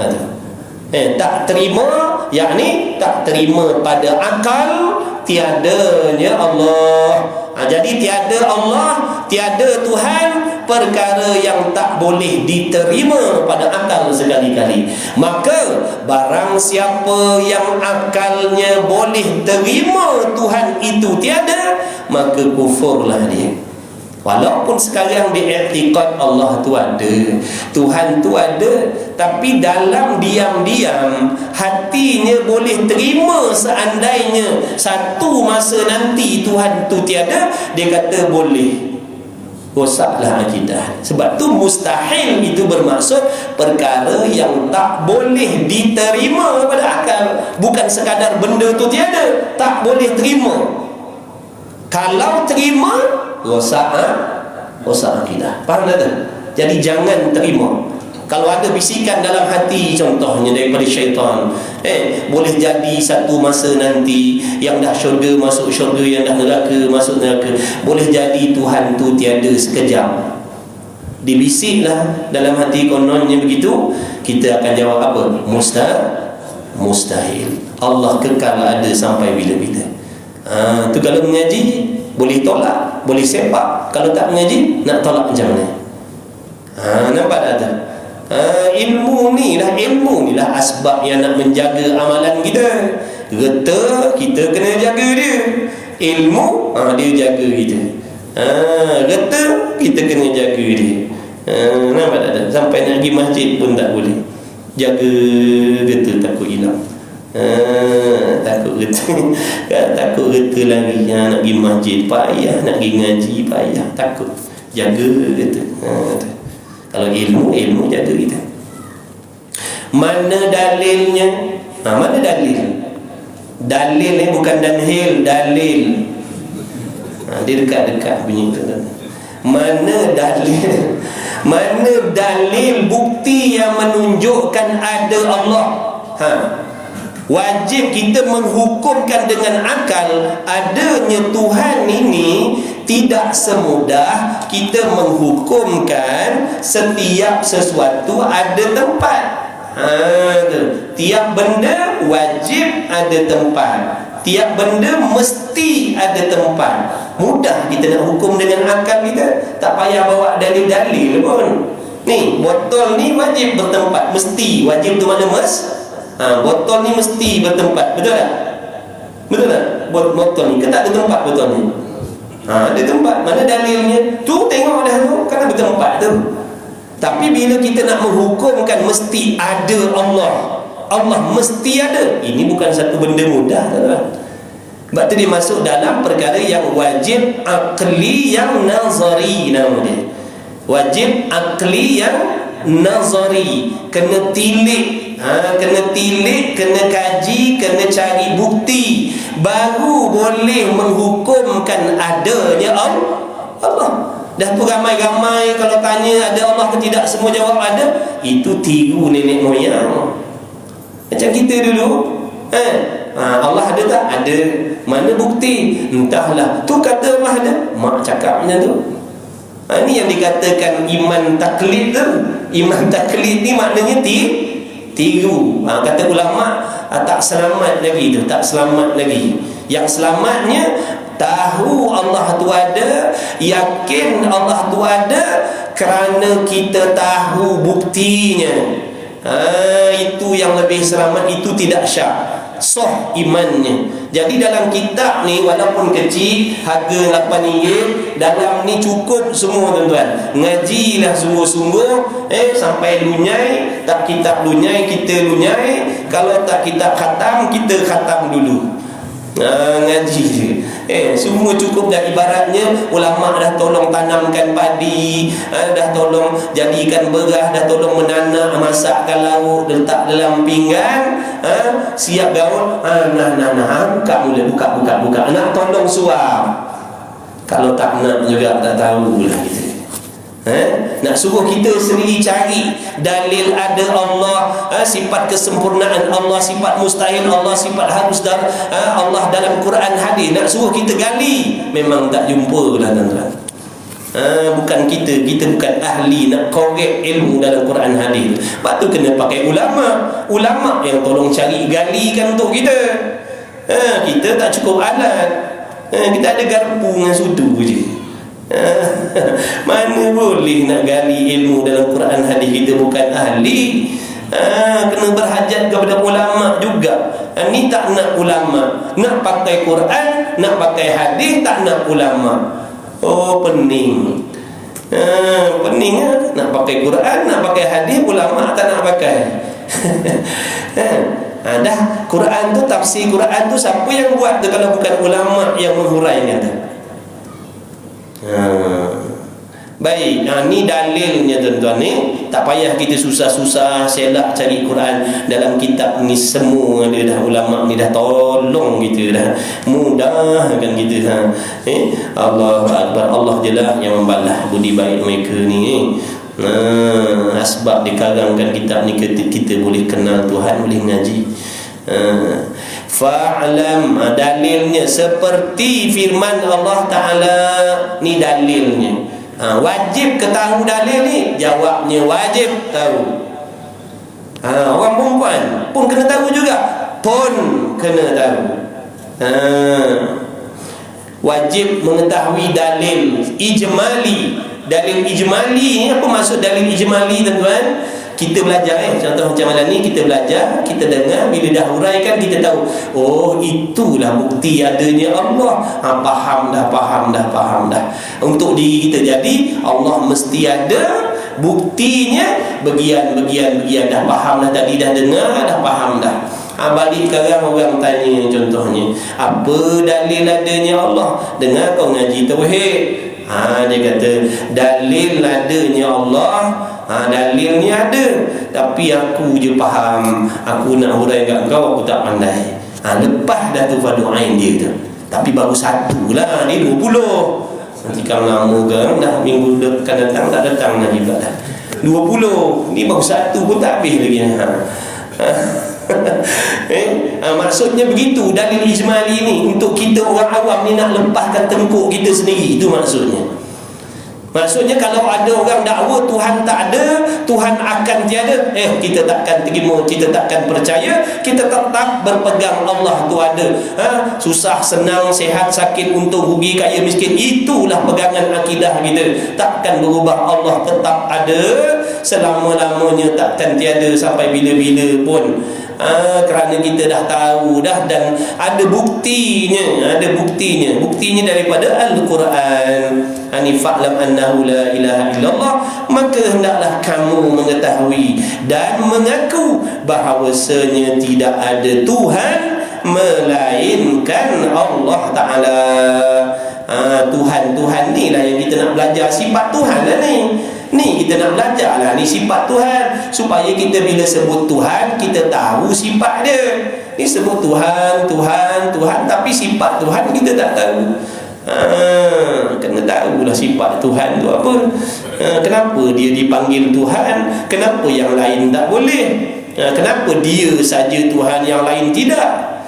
Tak terima, yakni tak terima pada akal tiadanya Allah. Jadi tiada Allah, tiada Tuhan, perkara yang tak boleh diterima pada akal sekali-kali. Maka barang siapa yang akalnya boleh terima Tuhan itu tiada, maka kufurlah dia. Walaupun sekarang diiktikad Allah tu ada, Tuhan tu ada, tapi dalam diam-diam hatinya boleh terima seandainya satu masa nanti Tuhan tu tiada, dia kata boleh rosaklah akidah. Sebab tu mustahil itu bermaksud perkara yang tak boleh diterima pada akal. Bukan sekadar benda tu tiada, tak boleh terima. Kalau terima, rosak akidah. Faham tak? Jadi jangan terima. Kalau ada bisikan dalam hati, contohnya daripada syaitan, boleh jadi satu masa nanti yang dah syurga masuk syurga, yang dah neraka masuk neraka. Boleh jadi Tuhan tu tiada sekejap. Dibisiklah dalam hati kononnya begitu, kita akan jawab apa? Mustahil. Allah kekal ada sampai bila-bila. Tu kalau mengaji boleh tolak, boleh sepak. Kalau tak mengaji, nak tolak macam mana? Nampak tak tu? Ilmu ni lah asbab yang nak menjaga amalan kita. Reta, kita kena jaga dia. Ilmu, dia jaga kita. Reta, kita kena jaga dia. Nampak tak? Sampai nak pergi masjid pun tak boleh. Jaga reta, takut hilang. Takut reta lagi. Nak pergi masjid payah, nak pergi ngaji payah, takut. Jaga reta. Kalau ilmu jaga kita. Mana dalilnya? Mana dalil? Dalil ni bukan danhil, dalil. Dia dekat-dekat bunyi tu. Mana dalil? Mana dalil bukti yang menunjukkan ada Allah? Wajib kita menghukumkan dengan akal adanya Tuhan ini. Tidak semudah kita menghukumkan setiap sesuatu ada tempat. Tiap benda wajib ada tempat, tiap benda mesti ada tempat. Mudah kita nak hukum dengan akal kita, tak payah bawa dalil-dalil pun. Ni botol ni wajib bertempat, mesti. Wajib tu mana botol ni mesti bertempat, betul tak? Betul tak? Botol ni kan tak ada tempat botol ni. Ada tempat. Mana dalilnya? Tu tengok dah tu, kan ada tempat tu. Tapi bila kita nak menghukumkan mesti ada Allah, Allah mesti ada, ini bukan satu benda mudah, tuan-tuan. Sebab tu dia masuk dalam perkara yang wajib akli yang nazari nama dia. Wajib akli yang nazari, kena tilik, kena kaji, kena cari bukti, baru boleh menghukumkan adanya Allah. Dah tu ramai-ramai kalau tanya ada Allah ke tidak, semua jawab ada. Itu tiru nenek moyang. Macam kita dulu, Allah ada tak? Ada. Mana bukti? Entahlah. Tu kata Allah ada, mak cakap macam tu. Ini yang dikatakan iman taklid tu. Iman taklid ni maknanya tiru. Kata ulama, tak selamat lagi tu, tak selamat lagi. Yang selamatnya tahu Allah tu ada, yakin Allah tu ada kerana kita tahu buktinya. Itu yang lebih selamat, itu tidak syak, sah imannya. Jadi dalam kitab ni walaupun kecil, harga RM8, dalam ni cukup semua tuan-tuan. Ngajilah sungguh-sungguh, sampai lunyai. Tak kitab lunyai, kita lunyai. Kalau tak kitab khatam, kita khatam dulu. Ngaji je. Semua cukup dah. Ibaratnya ulama dah tolong tanamkan padi, dah tolong jadikan beras, dah tolong menanam, masakkan lauk, letak dalam pinggan, siap gaul. Buka. Nak tolong suap. Kalau tak nak juga tak tahulah kita. Nak suruh kita sendiri cari dalil ada Allah, sifat kesempurnaan Allah, sifat mustahil Allah, sifat harus Allah dalam Quran hadis. Nak suruh kita gali, memang tak jumpa lah tuan-tuan. Bukan kita bukan ahli nak korek ilmu dalam Quran hadis. Sebab tu kena pakai ulama yang tolong cari, galikan untuk kita. Kita tak cukup alat. Kita ada garpu dengan sudu je. Mana boleh nak gali ilmu dalam Quran hadis, kita bukan ahli. Kena berhajat kepada ulama juga. Ni tak nak ulama, nak pakai Quran, nak pakai hadis, tak nak ulama. Pening. Pening nak pakai Quran, nak pakai hadis, ulama tak nak pakai. Dah Quran tu, tafsir Quran tu siapa yang buat tu kalau bukan ulama yang menghuraikan tu? Baik, ni dalilnya tuan-tuan ni. Tak payah kita susah-susah selak cari Quran. Dalam kitab ni semua ada dah, ulama ni dah tolong kita dah, mudahkan kita. Allah Akbar, Allah je lah yang membalas budi baik mereka ni. Sebab dikarangkan kitab ni kita boleh kenal Tuhan, boleh ngaji. Fa'lam, dalilnya seperti firman Allah Ta'ala. Ni dalilnya. Wajib ke tahu dalil ni? Jawabnya wajib tahu. Orang perempuan pun kena tahu juga. Pun kena tahu. Wajib mengetahui dalil ijmali. Dalil ijmali ni, apa maksud dalil ijmali tuan-tuan? Kita belajar contoh macam mana ni, kita belajar, kita dengar, bila dah huraikan kita tahu, itulah bukti adanya Allah. Faham dah untuk diri kita. Jadi Allah mesti ada buktinya, bagian dah faham dah, tadi dah dengar, dah faham dah. Balik sekarang orang tanya contohnya, apa dalil adanya Allah? Dengar kau ngaji tauhid. Dia kata dalil adanya Allah, dalilnya ada, tapi aku je faham, aku nak hurai kat kau aku tak pandai. Lepas dah tu fardu ain dia tu. Tapi baru satu lah, dia 20. Nanti kalau lama kan dah minggu akan datang tak datang lagi pula dah 20. Ni baru satu pun tak habis lagi. Maksudnya begitu dalil ijmali ni. Untuk kita orang awam ni nak lepaskan tengkuk kita sendiri, itu maksudnya. Maksudnya kalau ada orang dakwa Tuhan tak ada, Tuhan akan tiada, kita takkan terima, kita takkan percaya, kita tetap berpegang Allah tu ada. Susah, senang, sehat, sakit, untung, rugi, kaya, miskin, itulah pegangan akidah kita. Takkan berubah, Allah tetap ada. selama-lamanya, takkan tiada sampai bila-bila pun. Kerana kita dah tahu dah, dan ada buktinya daripada Al-Quran. Fa'lam annahu la ilaha illallah, maka hendaklah kamu mengetahui dan mengaku bahawasanya tidak ada Tuhan melainkan Allah Ta'ala. Tuhan ni lah yang kita nak belajar, sifat Tuhan lah ni kita nak belajar lah, ni sifat Tuhan, supaya kita bila sebut Tuhan, kita tahu sifat dia. Ni sebut Tuhan, tapi sifat Tuhan kita tak tahu. Kena tahulah sifat Tuhan tu apa. Kenapa dia dipanggil Tuhan, kenapa yang lain tak boleh, kenapa dia saja Tuhan, yang lain tidak.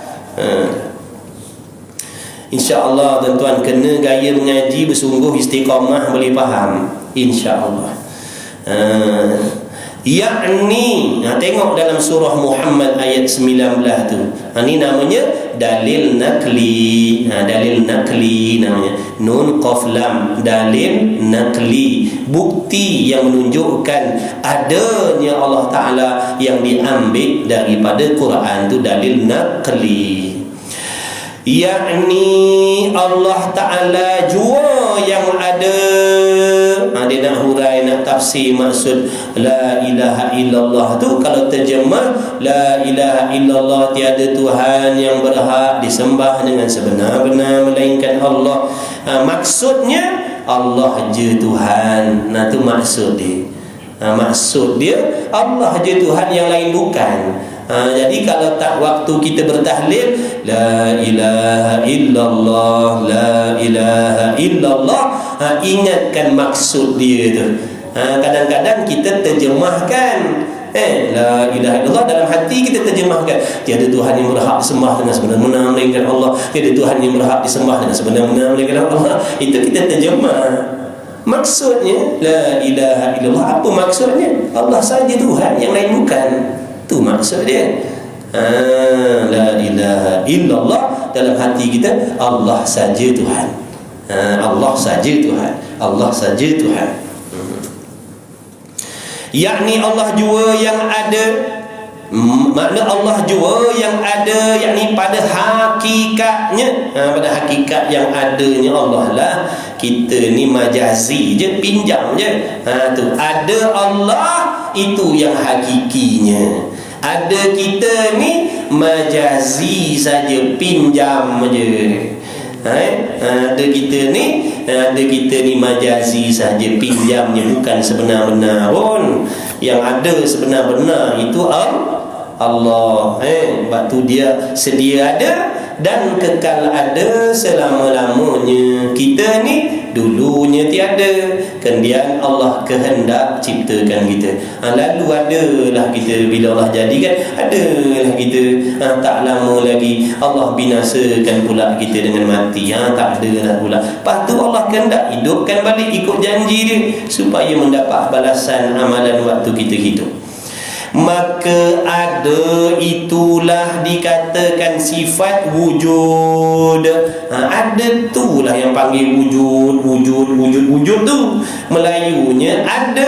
InsyaAllah tuan-tuan, kena gaya mengaji bersungguh istiqamah, boleh faham InsyaAllah. Tengok dalam surah Muhammad ayat 19 tu. Ni namanya dalil nakli. Dalil nakli namanya. Nun qaf lam, dalil nakli, bukti yang menunjukkan adanya Allah Ta'ala yang diambil daripada Quran tu dalil nakli. Allah Ta'ala jua yang ada. Dia nak hurai, nak tafsir maksud la ilaha illallah tu. Kalau terjemah la ilaha illallah, tiada Tuhan yang berhak disembah dengan sebenar-benar melainkan Allah. Maksudnya Allah je Tuhan. Tu maksud dia. Maksud dia Allah je Tuhan, yang lain bukan. Jadi kalau tak waktu kita bertahlil la ilaha illallah, la ilaha illallah, ingatkan maksud dia tu. Kadang-kadang kita terjemahkan la ilaha illallah, dalam hati kita terjemahkan tiada Tuhan yang berhak disembah dengan sebenar-benar melainkan Allah, tiada Tuhan yang berhak disembah dengan sebenar-benar melainkan Allah. Itu kita terjemah. Maksudnya la ilaha illallah, apa maksudnya? Allah saja Tuhan, yang lain bukan. Tu maksud dia. La ilaha illallah, dalam hati kita Allah saja Tuhan. Allah saja Tuhan. Allah saja Tuhan. Yakni Allah jua yang ada. Makna Allah jua yang ada, yakni pada hakikatnya. Pada hakikat yang adanya Allah lah. Kita ni majazi je, pinjam je. Tu ada Allah, itu yang hakikinya. Ada kita ni majazi saja, pinjam je. Ada kita ni majazi saja, pinjamnya, bukan sebenar-benar pun. Yang ada sebenar-benar itu Allah. Sebab tu dia sedia ada dan kekal ada selama-lamanya. Kita ni dulunya tiada, kemudian Allah kehendak ciptakan kita. Lalu adalah kita, bila Allah jadikan, adalah kita. Tak lama lagi Allah binasakan pula kita dengan mati. Tak adalah pula. Lepas tu Allah kehendak hidupkan balik ikut janji dia, supaya mendapat balasan amalan waktu kita hidup. Maka ada itulah dikatakan sifat wujud. Ada itulah yang panggil wujud tu. Melayunya ada.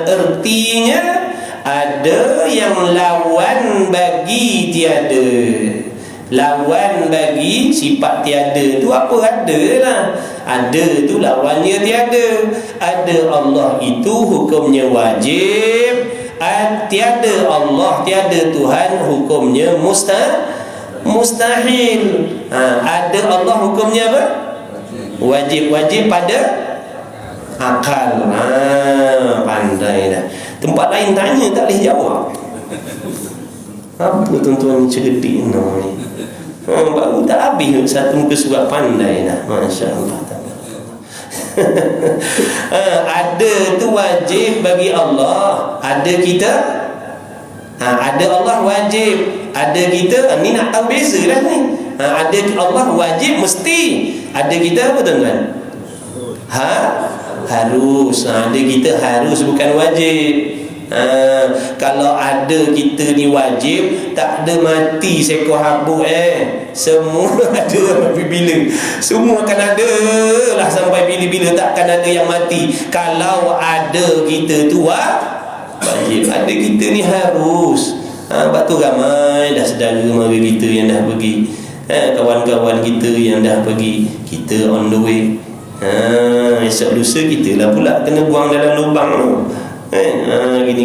Ertinya ada yang lawan bagi tiada. Lawan bagi sifat tiada tu apa? Ada lah. Ada tu lawannya tiada. Ada Allah itu hukumnya wajib. Tiada Allah, tiada Tuhan, hukumnya mustahil. Ada Allah, hukumnya apa? Wajib pada akal. Pandai dah. Tempat lain tanya tak boleh jawab. Apa tuan-tuan cerdik ni? Baru tak habis satu muka surat, pandai dah. Masya Allah. Ada tu wajib bagi Allah. Ada kita, ada Allah wajib, ada kita. Ni nak tahu beza dah ni. Ada Allah wajib mesti, ada kita apa tuan-tuan? Harus. Ada kita harus, bukan wajib. Kalau ada kita ni wajib, tak ada mati seekor habuk semua ada sampai bila, semua akan ada lah sampai bila-bila, takkan ada yang mati. Kalau ada kita tu wajib, ada kita ni harus. Sebab tu ramai dah saudara mara kita yang dah pergi, kawan-kawan kita yang dah pergi, kita on the way. Esok lusa kita lah pula kena buang dalam lubang tu. Hari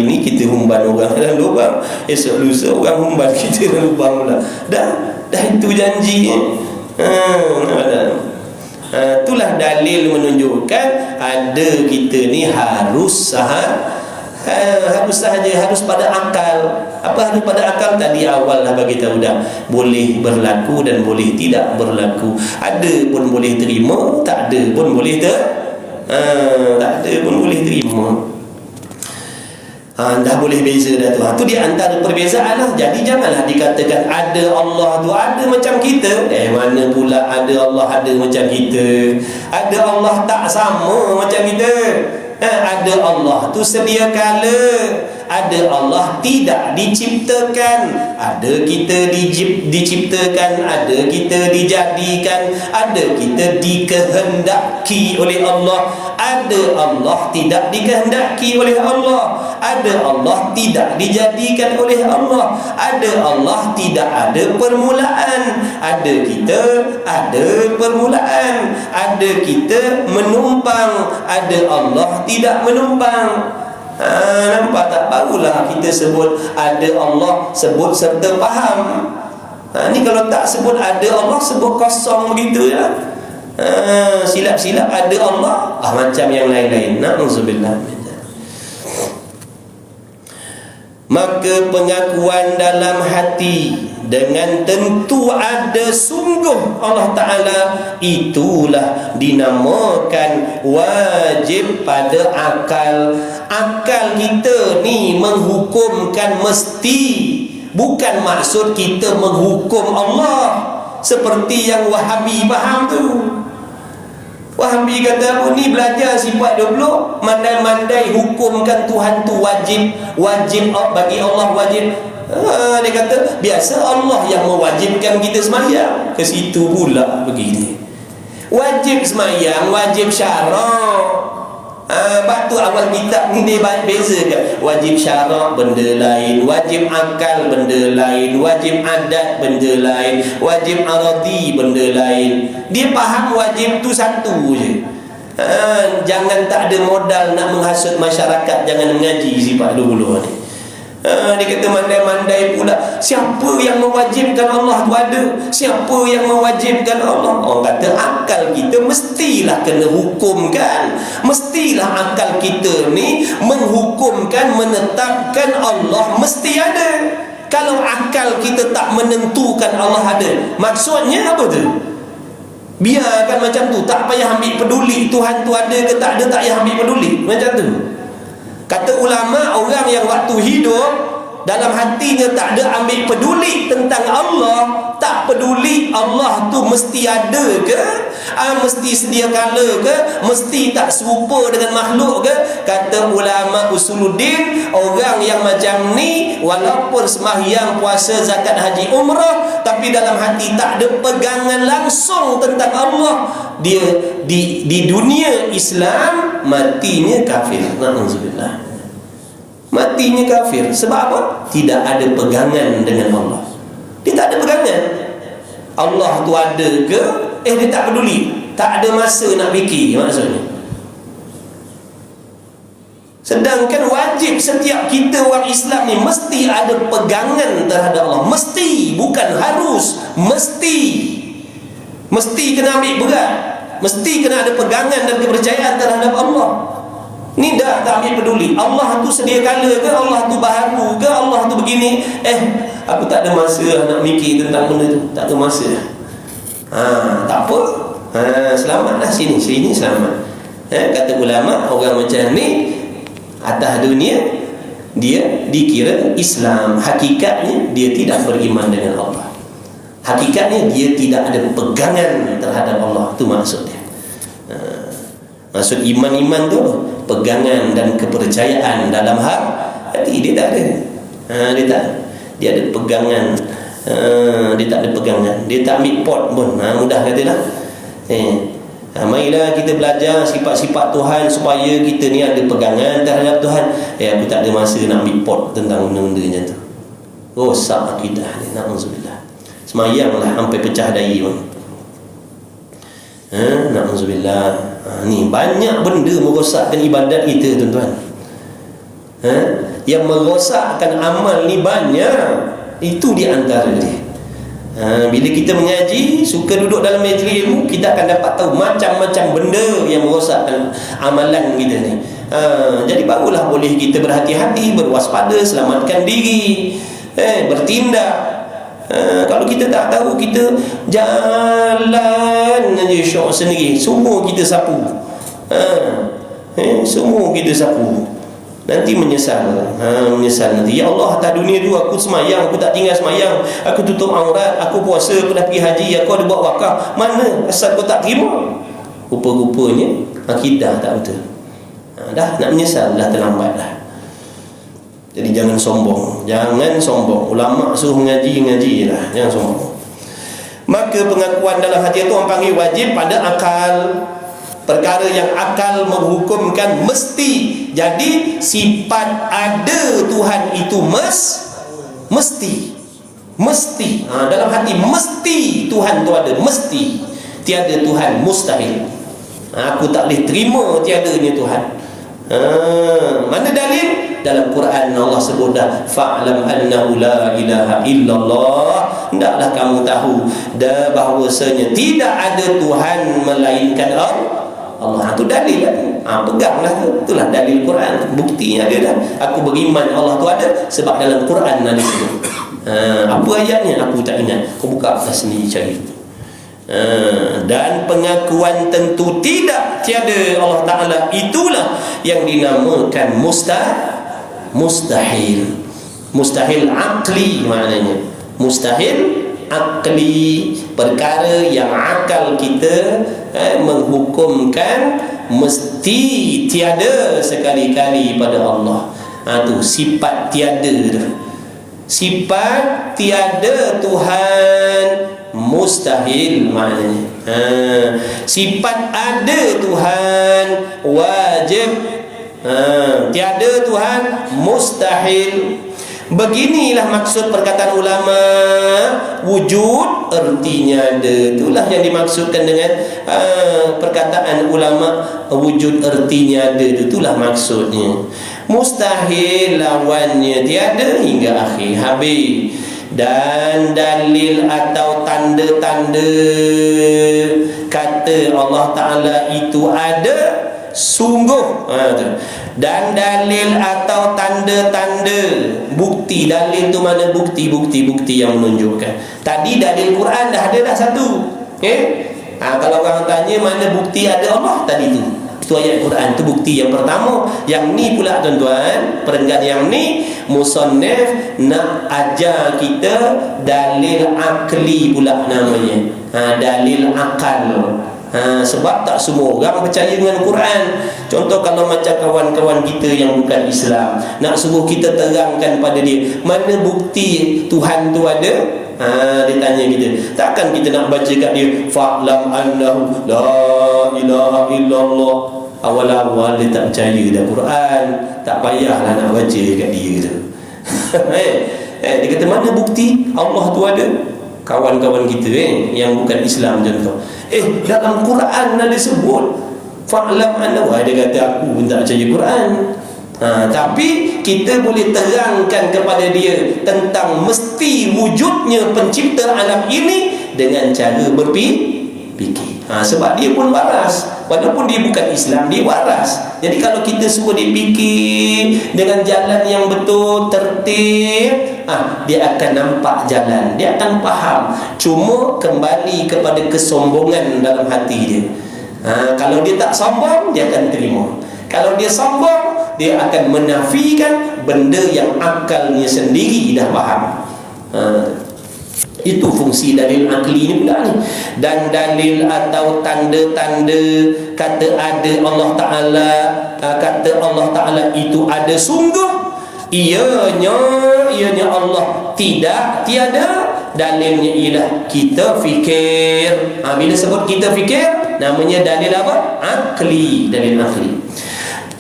ni kita humban orang dalam lubang, esok lusa orang humban kita dalam lubang pula. Dah itu janji. Itulah dalil menunjukkan ada kita ni harus sahaja, harus pada akal. Apa harus pada akal? Tadi awal dah bagi tahu dah, boleh berlaku dan boleh tidak berlaku. Ada pun boleh terima, tak ada pun boleh tak ada pun boleh terima. Dah boleh beza dah tu. Itu di antara perbezaan lah. Jadi janganlah dikatakan ada Allah tu ada macam kita. Mana pula ada Allah ada macam kita? Ada Allah tak sama macam kita. Ada Allah tu sedia kala, ada Allah tidak diciptakan. Ada kita diciptakan, ada kita dijadikan, ada kita dikehendaki oleh Allah, ada Allah tidak dikehendaki oleh Allah, ada Allah tidak dijadikan oleh Allah, ada Allah tidak ada permulaan, ada kita ada permulaan, ada kita menumpang, ada Allah tidak menumpang. Nampak tak? Barulah kita sebut ada Allah, sebut serta faham. Ni kalau tak sebut ada Allah, sebut kosong begitu ya. Silap-silap ada Allah macam yang lain-lain. Na'udzubillah. Maka pengakuan dalam hati dengan tentu ada sungguh Allah Ta'ala, itulah dinamakan wajib pada akal. Akal kita ni menghukumkan mesti, bukan maksud kita menghukum Allah seperti yang Wahabi faham tu. Wahabi kata apa ni, belajar sifat 20, mandai-mandai hukumkan Tuhan tu wajib bagi Allah wajib. Dia kata biasa Allah yang mewajibkan kita sembahyang, ke situ pula begini. Wajib sembahyang, wajib syarak. Batu awal kitab ni dia bezakan. Wajib syarak benda lain, wajib akal benda lain, wajib adat benda lain, wajib aradi benda lain. Dia faham wajib tu satu je. Jangan tak ada modal nak menghasut masyarakat, jangan mengaji sifat 20 ni. Dia kata mandai-mandai pula. Siapa yang mewajibkan Allah tu ada? Siapa yang mewajibkan Allah? Orang kata akal kita mestilah kena hukumkan. Mestilah akal kita ni menghukumkan, menetapkan Allah mesti ada. Kalau akal kita tak menentukan Allah ada, maksudnya apa tu? Biarkan macam tu, tak payah ambil peduli Tuhan tu ada ke tak ada, tak payah ambil peduli. Macam tu. Kata ulama, orang yang waktu hidup dalam hatinya tak ada ambil peduli tentang Allah, tak peduli Allah tu mesti ada ke, mesti sedia kala ke, mesti tak serupa dengan makhluk ke. Kata ulama usuluddin, orang yang macam ni walaupun sembahyang, puasa, zakat, haji, umrah, tapi dalam hati tak ada pegangan langsung tentang Allah, dia di dunia Islam matinya kafir. Na'udzubillah. Matinya kafir. Sebab apa? Tidak ada pegangan dengan Allah. Dia tak ada pegangan. Allah tu ada ke? Dia tak peduli. Tak ada masa nak fikir maksudnya. Sedangkan wajib setiap kita orang Islam ni mesti ada pegangan terhadap Allah. Mesti, bukan harus. Mesti kena ambil berat. Mesti kena ada pegangan dan kepercayaan terhadap Allah. Ni dah tak ambil peduli. Allah tu sedia kala ke, Allah tu baharu ke, Allah tu begini. Aku tak ada masa nak mikir tentang benda tu. Tak ada masa. Tak apa. Selamatlah sini selamat. Kata ulama, orang macam ni atas dunia dia dikira Islam. Hakikatnya dia tidak beriman dengan Allah. Hakikatnya dia tidak ada pegangan terhadap Allah. Itu maksudnya. Maksud iman tu pegangan dan kepercayaan dalam hati. Dia tak ada. Dia ada pegangan. Dia tak ada pegangan. Dia tak ambil pot pun. Mudah katalah. Marilah kita belajar sifat-sifat Tuhan supaya kita ni ada pegangan terhadap Tuhan. Aku tak ada masa nak ambil pot tentang benda-benda macam tu. Rosak akidah ni. Na'udzubillah. Semayanglah sampai pecah dai pun. Na'udzubillah. Ni banyak benda merosakkan ibadat kita, tuan-tuan. Yang merosakkan amal ni banyak. Itu di antara dia. Bila kita mengaji, suka duduk dalam majlis ilmu, kita akan dapat tahu macam-macam benda yang merosakkan amalan kita ni. Jadi barulah boleh kita berhati-hati, berwaspada, selamatkan diri, bertindak. Kalau kita tak tahu, kita jalan aja syok sendiri, semua kita sapu. Semua kita sapu. Nanti menyesal. Menyesal nanti. Ya Allah, atas dunia tu aku semayang, aku tak tinggal semayang, aku tutup aurat, aku puasa, aku dah pergi haji, aku ada buat wakaf. Mana asal kau tak terima? Rupa-rupanya akidah tak betul. Dah nak menyesal, dah terlambat dah. Jadi jangan sombong. Jangan sombong. Ulama suruh ngaji lah. Jangan sombong. Maka pengakuan dalam hati itu orang panggil wajib pada akal. Perkara yang akal menghukumkan mesti. Jadi sifat ada Tuhan itu mesti. Dalam hati mesti Tuhan tu ada. Mesti. Tiada Tuhan, mustahil. Aku tak boleh terima tiadanya Tuhan. Mana dalil? Dalam Quran Allah sebut dah, fa'lam annahu la ilaha illallah. Hendaklah kamu tahu dah bahawasanya tidak ada Tuhan melainkan Allah. Itu dalil lah. Peganglah tu. Itulah dalil Quran. Buktinya ada dah. Aku beriman Allah tu ada sebab dalam Quran ada sebut. Apa ayatnya aku tak ingat. Kau buka sendiri cari. Dan pengakuan tentu tidak tiada Allah Ta'ala, itulah yang dinamakan mustahil. Mustahil akli maknanya. Mustahil akli, perkara yang akal kita menghukumkan mesti tiada sekali-kali pada Allah. Tu sifat tiada tu. Sifat tiada Tuhan mustahil maknanya. Sifat ada Tuhan wajib. Tiada Tuhan mustahil. Beginilah maksud perkataan ulama. Wujud ertinya ada. Itulah yang dimaksudkan dengan perkataan ulama. Wujud ertinya ada. Itulah maksudnya. Mustahil lawannya tiada hingga akhir habis. Dan dalil atau tanda-tanda kata Allah Ta'ala itu ada sungguh. Dan dalil atau tanda-tanda, bukti. Dalil tu mana? Bukti yang menunjukkan. Tadi dalil Quran dah ada dah satu. Kalau orang tanya mana bukti ada Allah, tadi tu itu ayat Quran, tu bukti yang pertama. Yang ni pula tuan-tuan, perenggan yang ni musannif nak ajar kita dalil akli pula namanya. Dalil akal. Sebab tak semua orang percaya dengan Quran. Contoh kalau macam kawan-kawan kita yang bukan Islam, nak suruh kita terangkan pada dia mana bukti Tuhan tu ada. Dia tanya kita, takkan kita nak baca kat dia fa'lam annahu la ilaha illallah. Awal-awal dia tak percaya dah Quran, tak payahlah nak baca kat dia tu. Dia kata mana bukti Allah tu ada? Kawan-kawan kita yang bukan Islam contoh, dalam Quran ada sebut fa'lam annahu. Dia kata aku pun tak percaya Quran. Tapi kita boleh terangkan kepada dia tentang mesti wujudnya pencipta alam ini dengan cara berfikir. Sebab dia pun waras. Walaupun dia bukan Islam, dia waras. Jadi kalau kita suruh dia fikir dengan jalan yang betul, tertib, dia akan nampak jalan, dia akan faham. Cuma kembali kepada kesombongan dalam hati dia. Kalau dia tak sombong, dia akan terima. Kalau dia sombong, dia akan menafikan benda yang akalnya sendiri dah faham. Itu fungsi dalil akli ni pula ni. Dan dalil atau tanda-tanda kata ada Allah Ta'ala, kata Allah Ta'ala itu ada sungguh, ianya Allah tidak, tiada. Dalilnya ialah kita fikir. Bila sebut kita fikir, namanya dalil apa? Akli, dalil akli.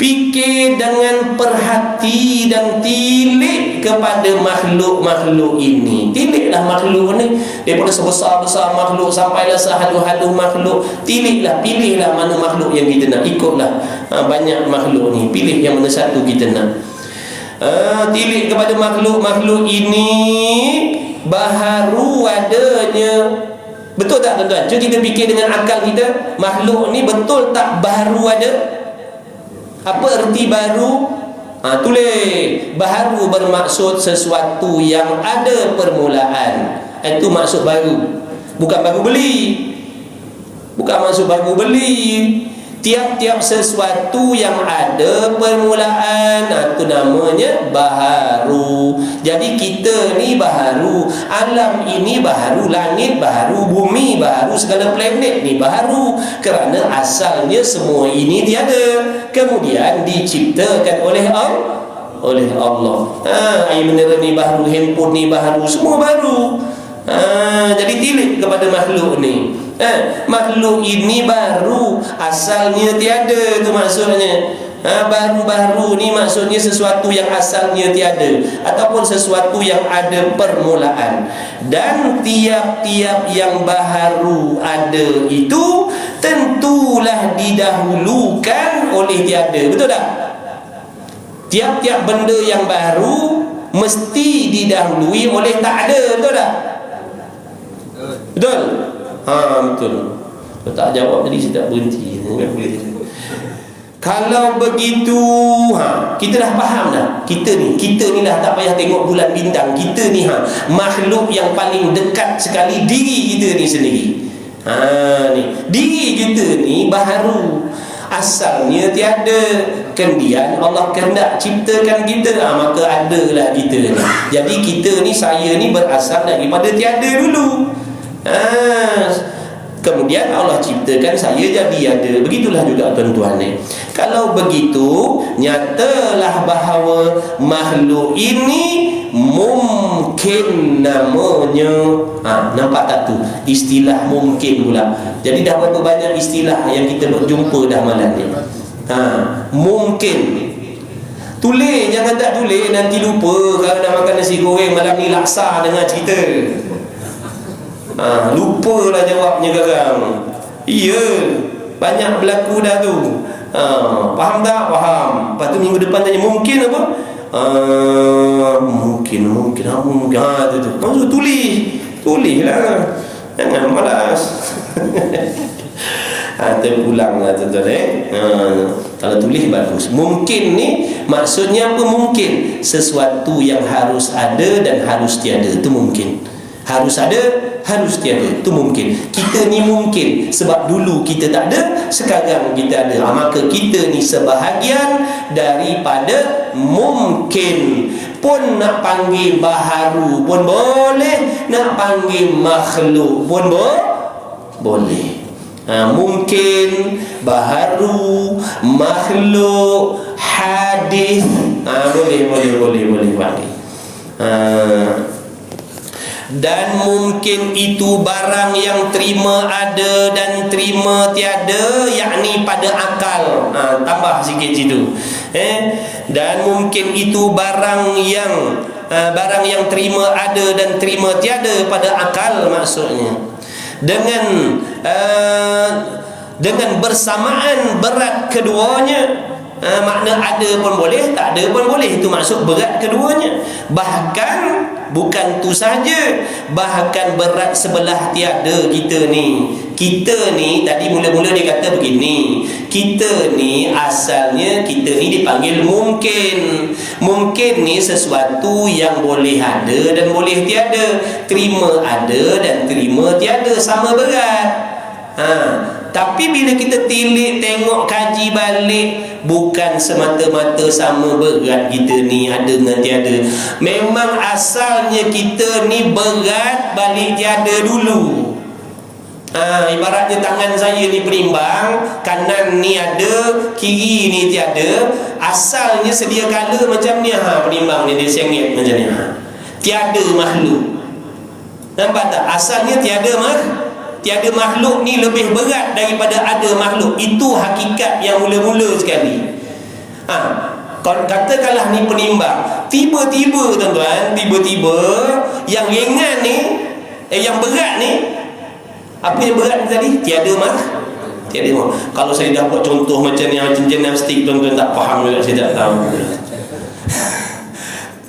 Fikir dengan perhati dan tilik kepada makhluk-makhluk ini. Tiliklah makhluk ni, daripada sebesar-besar makhluk sampailah sehalus-halus makhluk. Tiliklah, pilihlah mana makhluk yang kita nak. Ikutlah banyak makhluk ni, pilih yang mana satu kita nak. Tilik kepada makhluk-makhluk ini baharu adanya. Betul tak tuan-tuan? Cuba kita fikir dengan akal kita, makhluk ni betul tak baharu ada? Apa erti baru? Tulis. Baharu bermaksud sesuatu yang ada permulaan. Itu maksud baru. Bukan baru beli. Bukan maksud baru beli. Tiap-tiap sesuatu yang ada permulaan, itu namanya baharu. Jadi kita ni baharu, alam ini baharu, langit baharu, bumi baharu, segala planet ni baharu. Kerana asalnya semua ini tiada, kemudian diciptakan oleh Allah. Air mineral ni baharu, handphone ni baharu, semua baharu. Jadi tilik kepada makhluk ni. Makhluk ini baru, asalnya tiada, tu maksudnya. Baru-baru ni maksudnya sesuatu yang asalnya tiada, ataupun sesuatu yang ada permulaan. Dan tiap-tiap yang baharu ada itu tentulah didahulukan oleh tiada. Betul tak? Tiap-tiap benda yang baru mesti didahului oleh tak ada. Betul tak? Betul? Betul. Kalau tak jawab tadi saya tak berhenti. Kalau begitu, kita dah faham dah. Kita ni dah tak payah tengok bulan bintang. Kita ni makhluk yang paling dekat sekali diri kita ni sendiri. Ni diri kita ni baharu, asalnya tiada. Kemudian Allah kehendak ciptakan kita, maka adalah kita ni. Jadi kita ni, saya ni berasal daripada tiada dulu. Kemudian Allah ciptakan saya jadi ada. Begitulah juga tuan-tuan ni. Kalau begitu, nyatalah bahawa makhluk ini mungkin namanya. Nampak tak tu? Istilah mungkin pula. Jadi dah berapa banyak istilah yang kita berjumpa dah malam ni. Mungkin. Tulis, jangan tak tulis, nanti lupa kalau nak makan nasi goreng malam ni laksa dengan cerita. Lupalah jawabnya garang. Iya, banyak berlaku dah tu. Faham tak? Faham. Lepas tu minggu depan tanya mungkin apa? Mungkin tu. Maksud tulislah. Jangan malas. Terpulanglah tuan-tuan. Kalau tulis bagus. Mungkin ni maksudnya apa? Mungkin sesuatu yang harus ada dan harus tiada, itu mungkin. Harus ada, harus tiada, itu mungkin. Kita ni mungkin sebab dulu kita tak ada, sekarang kita ada. Maka kita ni sebahagian daripada mungkin. Pun nak panggil baharu pun boleh, nak panggil makhluk pun boleh. Mungkin, baharu, makhluk, hadis, boleh. Dan mungkin itu barang yang terima ada dan terima tiada, yakni pada akal. Tambah sikit situ. Dan mungkin itu barang yang terima ada dan terima tiada pada akal, maksudnya. Dengan bersamaan berat keduanya. Makna ada pun boleh, tak ada pun boleh. Itu maksud berat keduanya. Bahkan bukan tu saja, bahkan berat sebelah tiada kita ni. Kita ni tadi mula-mula dia kata begini, kita ni asalnya kita ni dipanggil mungkin. Mungkin ni sesuatu yang boleh ada dan boleh tiada. Terima ada dan terima tiada sama berat. Tapi Tapi bila kita tilik, tengok, kaji balik, bukan semata-mata sama berat kita ni ada dengan tiada. Memang asalnya kita ni berat balik tiada dulu. Ibaratnya tangan saya ni berimbang, kanan ni ada, kiri ni tiada. Asalnya sedia kala macam ni, berimbang ni dia sengit macam ni. Tiada makhluk. Nampak tak? Asalnya tiada makhluk ni lebih berat daripada ada makhluk. Itu hakikat yang mula-mula sekali. Katakanlah ni penimbang, tiba-tiba tuan-tuan, tiba-tiba yang ringan ni, yang berat ni, apa yang berat ni tadi? Tiada. Kalau saya dah buat contoh macam ni, macam gimnastik, tuan-tuan tak faham juga, saya tak tahu.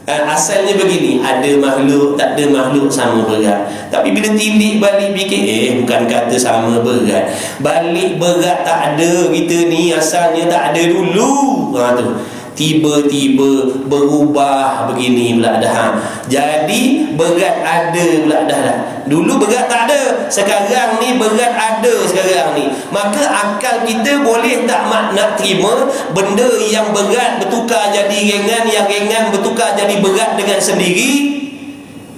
Asalnya begini, ada makhluk, tak ada makhluk sama berat. Tapi bila tilik balik fikir, bukan kata sama berat, balik berat tak ada kita ni, asalnya tak ada dulu. Tu tiba-tiba berubah begini pula dah. Jadi berat ada pula dah. Dulu berat tak ada, sekarang ni berat ada sekarang ni. Maka akal kita boleh tak nak terima benda yang berat bertukar jadi ringan, yang ringan bertukar jadi berat dengan sendiri?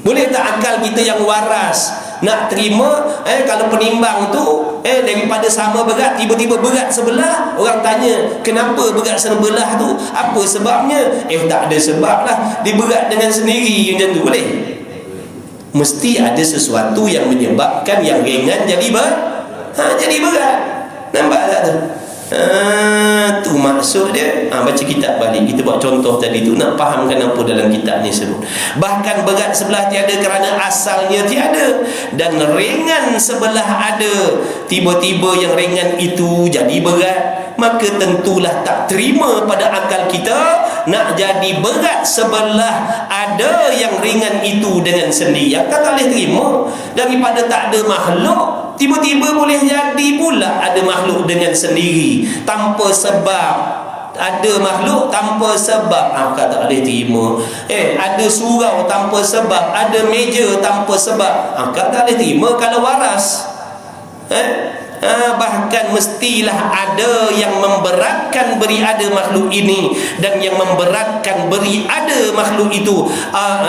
Boleh tak akal kita yang waras nak terima kalau penimbang tu daripada sama berat tiba-tiba berat sebelah? Orang tanya, kenapa berat sebelah tu? Apa sebabnya? Tak ada sebab lah, dia berat dengan sendiri macam tu. Boleh? Mesti ada sesuatu yang menyebabkan yang ringan jadi jadi berat. Nampak tak tu? Tu maksud dia. Baca kitab balik, kita buat contoh tadi tu, nak fahamkan apa dalam kitab ni sebut. Bahkan berat sebelah tiada kerana asalnya tiada, dan ringan sebelah ada, tiba-tiba yang ringan itu jadi berat. Maka tentulah tak terima pada akal kita nak jadi berat sebelah ada yang ringan itu dengan sendiri. Akal tak boleh terima. Daripada tak ada makhluk, tiba-tiba boleh jadi pula ada makhluk dengan sendiri tanpa sebab. Ada makhluk tanpa sebab, akal tak boleh terima. Ada surau tanpa sebab, ada meja tanpa sebab, akal tak boleh terima kalau waras. Bahkan mestilah ada yang memberatkan beri ada makhluk ini, dan yang memberatkan beri ada makhluk itu,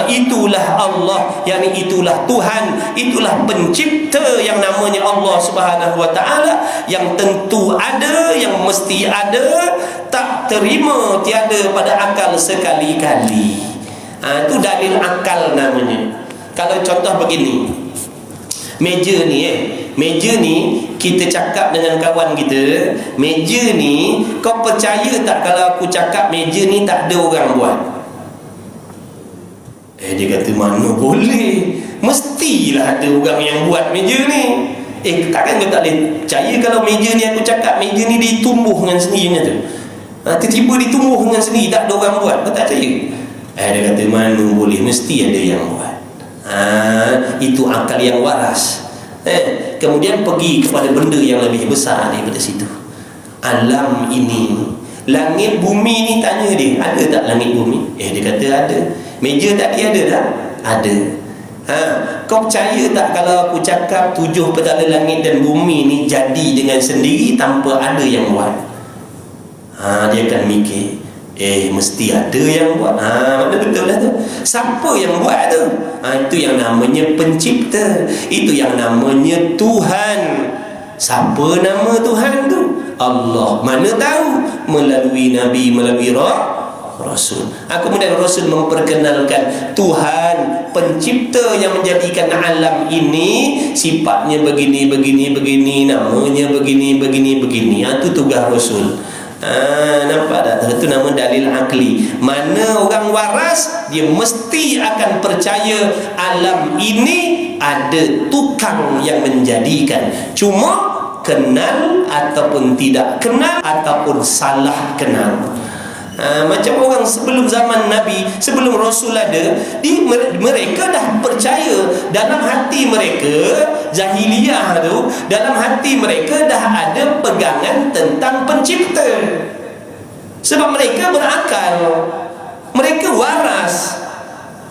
itulah Allah, yakni itulah Tuhan, itulah pencipta yang namanya Allah Subhanahu wa ta'ala, yang tentu ada, yang mesti ada, tak terima tiada pada akal sekali-kali. Itu dalil akal namanya. Kalau contoh begini, meja ni kita cakap dengan kawan kita, meja ni, kau percaya tak kalau aku cakap meja ni tak ada orang buat? Dia kata, mana boleh, mestilah ada orang yang buat meja ni. Takkan kau tak boleh percaya kalau meja ni aku cakap meja ni ditumbuh dengan sendirinya tu? Tiba-tiba ditumbuh dengan sendiri, tak ada orang buat, kau tak percaya? Dia kata, mana boleh, mesti ada yang buat. Itu akal yang waras. Kemudian pergi kepada benda yang lebih besar daripada situ. Alam ini, langit bumi ni, tanya dia, ada tak langit bumi? Dia kata ada. Meja tadi ada tak? Ada. Kau percaya tak kalau aku cakap 7 petala langit dan bumi ni jadi dengan sendiri tanpa ada yang buat? Dia akan mikir, mesti ada yang buat. Mana betul lah tu. Siapa yang buat tu? Itu yang namanya pencipta, itu yang namanya Tuhan. Siapa nama Tuhan tu? Allah. Mana tahu? Melalui Nabi, melalui Rasul. Kemudian Rasul memperkenalkan Tuhan pencipta yang menjadikan alam ini sifatnya begini, namanya begini. Itu tugas Rasul. Nampak tak? Itu nama dalil akli. Mana orang waras, dia mesti akan percaya alam ini ada tukang yang menjadikan. Cuma kenal ataupun tidak kenal, ataupun salah kenal. Macam orang sebelum zaman Nabi, sebelum Rasul ada, mereka dah percaya dalam hati mereka, jahiliyah tu, dalam hati mereka dah ada pegangan tentang pencipta. Sebab mereka berakal, mereka waras.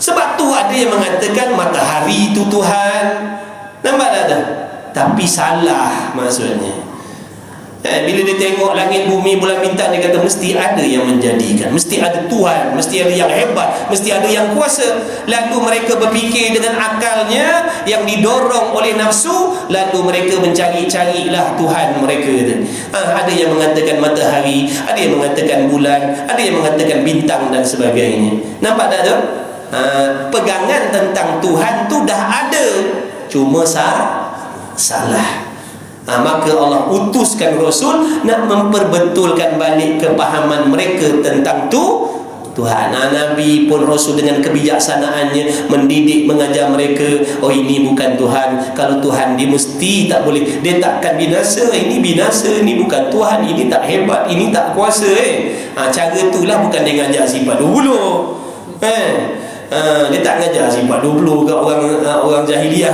Sebab tu ada yang mengatakan matahari itu Tuhan. Nampak tak? Tapi salah maksudnya. Bila dia tengok langit, bumi, bulan, bintang, dia kata mesti ada yang menjadikan, mesti ada Tuhan, mesti ada yang hebat, mesti ada yang kuasa. Lalu mereka berfikir dengan akalnya yang didorong oleh nafsu, lalu mereka mencari-carilah Tuhan mereka. Ada yang mengatakan matahari, ada yang mengatakan bulan, ada yang mengatakan bintang dan sebagainya. Nampak tak tu? Pegangan tentang Tuhan tu dah ada, cuma salah. Maka Allah utuskan Rasul nak memperbetulkan balik kepahaman mereka tentang Tuhan. Nabi pun Rasul dengan kebijaksanaannya mendidik, mengajar mereka, oh ini bukan Tuhan. Kalau Tuhan dia mesti tak boleh, dia takkan binasa. Ini binasa, ini bukan Tuhan. Ini tak hebat, ini tak kuasa. Cara itulah bukan dia ngajar sifat 20. Dia tak ngajar sifat 20 kat orang jahiliah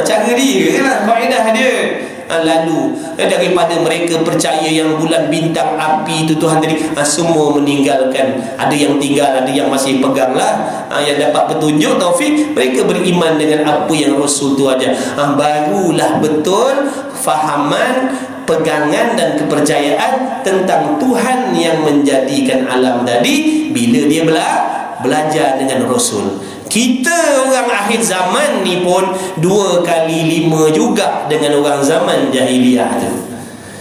cara dia lah, kaedah dia. Lalu daripada mereka percaya yang bulan, bintang, api itu Tuhan tadi, semua meninggalkan. Ada yang tinggal, ada yang masih pegang lah, yang dapat petunjuk taufik, mereka beriman dengan apa yang Rasul tu ajar. Barulah betul fahaman, pegangan dan kepercayaan tentang Tuhan yang menjadikan alam tadi bila dia belajar dengan Rasul. Kita orang akhir zaman ni pun 2 kali 5 juga dengan orang zaman jahiliah tu.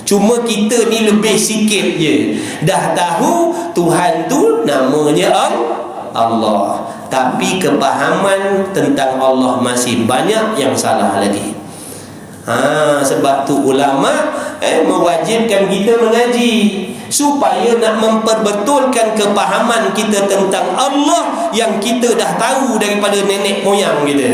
Cuma kita ni lebih sikit je. Dah tahu Tuhan tu namanya Allah, tapi kepahaman tentang Allah masih banyak yang salah lagi. Sebab tu ulama mewajibkan kita mengaji supaya nak memperbetulkan kepahaman kita tentang Allah yang kita dah tahu daripada nenek moyang kita.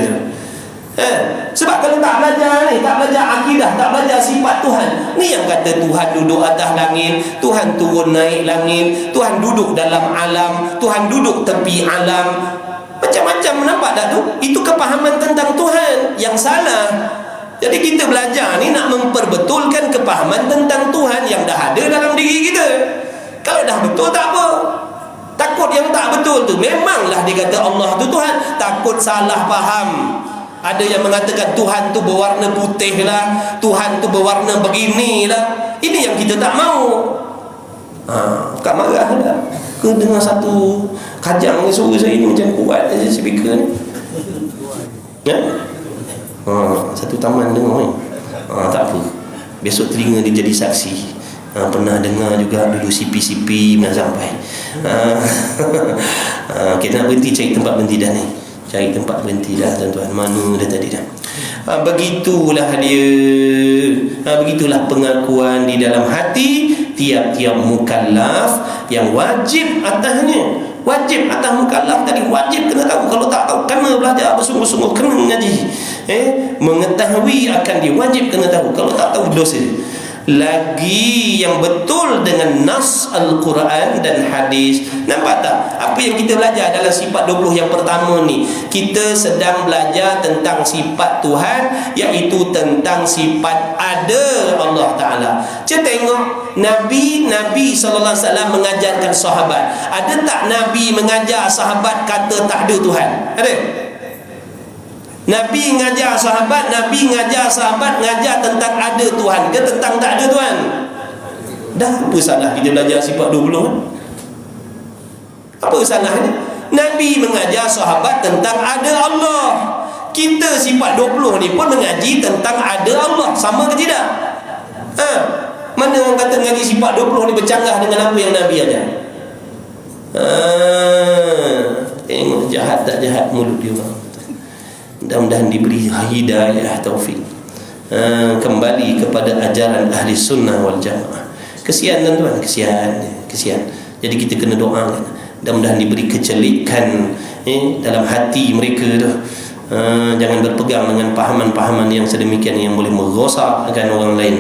Sebab kalau tak belajar ni, tak belajar akidah, tak belajar sifat Tuhan, ni yang kata Tuhan duduk atas langit, Tuhan turun naik langit, Tuhan duduk dalam alam, Tuhan duduk tepi alam, macam-macam. Nampak tak tu? Itu kepahaman tentang Tuhan yang salah. Jadi kita belajar ni nak memperbetulkan kepahaman tentang Tuhan yang dah ada dalam diri kita. Kalau dah betul tak apa. Takut yang tak betul tu, memanglah dia kata Allah tu Tuhan, takut salah faham. Ada yang mengatakan Tuhan tu berwarna putih lah, Tuhan tu berwarna begini lah. Ini yang kita tak mau. Bukan marah lah. Ke dengar satu kajang ni suara saya ni macam kuat je speaker ni. Satu taman dengar ni. Tak apa, besok telinga dia jadi saksi. Pernah dengar juga dulu CP-CP nak sampai. Kita nak berhenti, cari tempat berhenti dah ni. Cari tempat berhenti dah tuan-tuan. Mana dah tadi dah. Begitulah dia. Begitulah pengakuan di dalam hati tiap-tiap mukallaf yang wajib atasnya. Wajib atas mukallaf tadi, wajib kena tahu. Kalau tak tahu, kena belajar bersungguh-sungguh, kena mengaji. Mengetahui akan dia, wajib kena tahu. Kalau tak tahu, dosa. Lagi yang betul dengan nas Al-Quran dan hadis. Nampak tak? Apa yang kita belajar dalam sifat 20 yang pertama ni, kita sedang belajar tentang sifat Tuhan, iaitu tentang sifat ada Allah Ta'ala. Kita tengok Nabi SAW mengajarkan sahabat. Ada tak Nabi mengajar sahabat kata tak ada Tuhan? Ada? Nabi ngajar sahabat, ngajar tentang ada Tuhan ke tentang tak ada Tuhan? Dah apa salah kita belajar sifat 20 kan? Apa salahnya? Nabi mengajar sahabat tentang ada Allah. Kita sifat 20 ni pun mengaji tentang ada Allah. Sama ke tidak? Mana orang kata mengaji sifat 20 ni bercanggah dengan apa yang Nabi ajar? Tengok jahat tak jahat mulut dia orang. Mudah-mudahan diberi hidayah taufik, kembali kepada ajaran ahli sunnah wal jamaah. Kesian tuan-tuan, kesian. Jadi kita kena doakan, mudah-mudahan diberi kecelikan dalam hati mereka tu. Jangan berpegang dengan pahaman-pahaman yang sedemikian yang boleh merosakkan orang lain.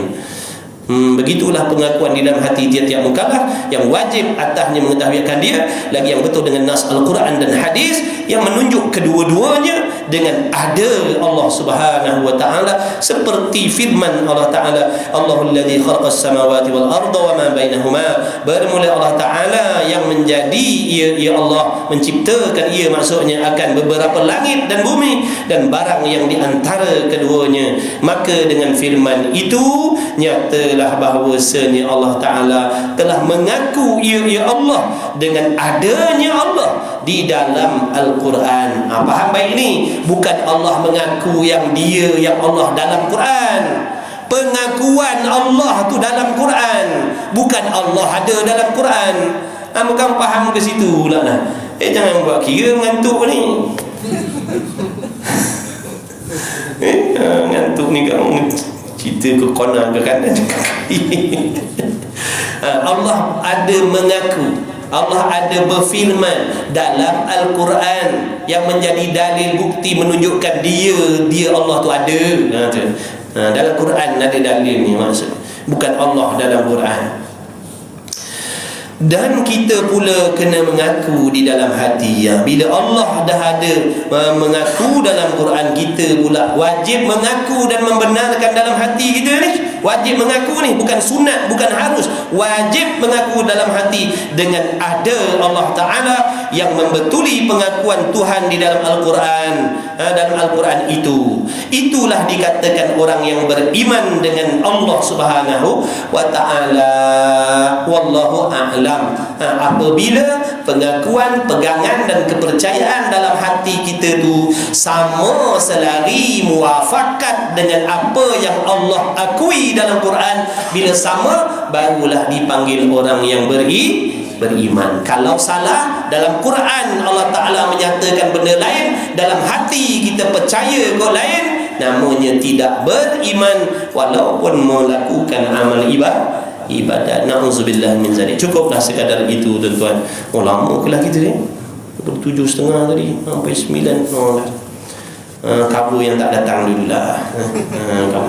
Begitulah pengakuan di dalam hati tiap-tiap mukallaf yang wajib atasnya mengetahui akan dia. Lagi yang betul dengan nas Al-Quran dan hadis yang menunjuk kedua-duanya dengan ada Allah Subhanahu wa taala, seperti firman Allah taala, Allahul ladzi khalaqas samawati wal arda wa ma bainahuma. Bermula Allah taala yang menjadi ia Allah menciptakan ia, maksudnya akan beberapa langit dan bumi dan barang yang di antara keduanya. Maka dengan firman itu nyatalah bahawasanya Allah taala telah mengaku ia Allah dengan adanya Allah di dalam Al-Quran. Faham baik ni? Bukan Allah mengaku yang Allah dalam Quran. Pengakuan Allah tu dalam Quran, bukan Allah ada dalam Quran. Bukan faham ke situ pula lah. Jangan buat kira ngantuk ni. Ngantuk ni kamu cerita ke kanan ke kanan ke kiri. Allah ada mengaku, Allah ada berfirman dalam Al-Quran yang menjadi dalil bukti menunjukkan dia Allah tu ada. Dalam Quran ada dalil ni, maksud bukan Allah dalam Quran. Dan kita pula kena mengaku di dalam hati. Bila Allah dah ada mengaku dalam Quran, kita pula wajib mengaku dan membenarkan dalam hati kita ni. Wajib mengaku ni, bukan sunat, bukan harus. Wajib mengaku dalam hati dengan ada Allah Ta'ala yang membetuli pengakuan Tuhan di dalam Al-Quran. Dalam Al-Quran itulah dikatakan orang yang beriman dengan Allah Subhanahu wa Ta'ala. Wallahu a'lam. Apabila pengakuan, pegangan dan kepercayaan dalam hati kita tu sama selari muafakat dengan apa yang Allah akui dalam Quran, bila sama barulah dipanggil orang yang beriman. Kalau salah, dalam Quran Allah Ta'ala menyatakan benda lain, dalam hati kita percaya kok lain, namanya tidak beriman walaupun melakukan amal ibadah. Na'udzubillah min zalik. Cukuplah sekadar itu tuan-tuan. Lama ke lah kita ni? 7.30 tadi sampai 9. Kabur yang tak datang dululah.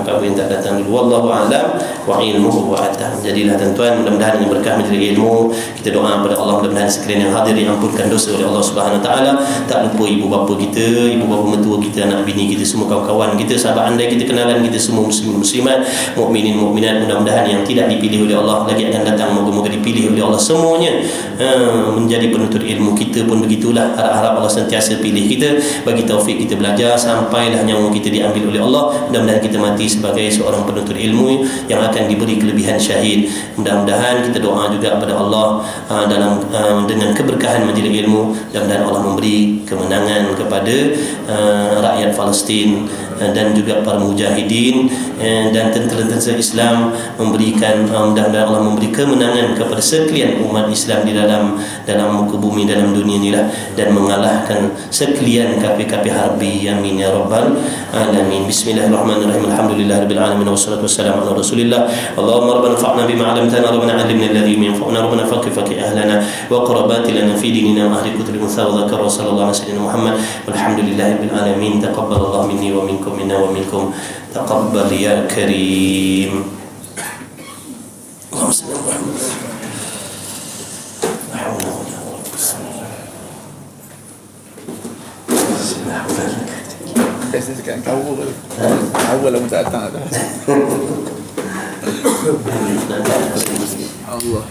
Kabur yang tak datang dulu. Wallahu a'lam wa ilmuhu wa atam. Jadilah tuan-tuan, mudah-mudahan dengan berkah majlis ilmu, kita doa kepada Allah, mudah-mudahan sekalian yang hadir diampunkan dosa oleh Allah Subhanahu wa taala. Tak lupa ibu bapa kita, ibu bapa mentua kita, anak bini kita, semua kawan-kawan kita, sahabat andai kita, kenalan kita semua, muslimin muslimat, mukminin mukminat, mudah-mudahan yang tidak dipilih oleh Allah lagi akan datang, moga-moga dipilih oleh Allah semuanya, menjadi penuntut ilmu. Kita pun begitulah, harap-harap Allah sentiasa pilih kita, bagi taufik kita belajar sampailah nyawa kita diambil oleh Allah. Mudah-mudahan kita mati sebagai seorang penuntut ilmu yang akan diberi kelebihan syahid. Mudah-mudahan kita doa juga kepada Allah dengan keberkahan majlis ilmu, mudah-mudahan Allah memberi kemenangan kepada rakyat Palestin dan juga para mujahidin dan tentera-tentera Islam, memberikan mudah-mudahan Allah memberi kemenangan kepada sekalian umat Islam di dalam muka bumi, dalam dunia inilah, dan mengalahkan sekalian kafir-kafir harbi. Amin ya rabbal alamin. Bismillahirrahmanirrahim. Alhamdulillahirabbil alamin wassalatu wassalamu ala Rasulillah. Allahumma rabbana fa'na bima 'allamtana rabbana 'allimna alladhi yanfa'una rabbana faqih ahlana wa qarabatina fi dinina wa ahli kutubil musa wa dzakara sallallahu alaihi wasallam Muhammad. Walhamdulillahirabbil alamin. Taqabbalallahu minni wa minkum, minna wa minkum. Taqabbal ya karim. Allahumma salli ala Muhammad. Saya cakap kau awal lah tak datang dah. Allah.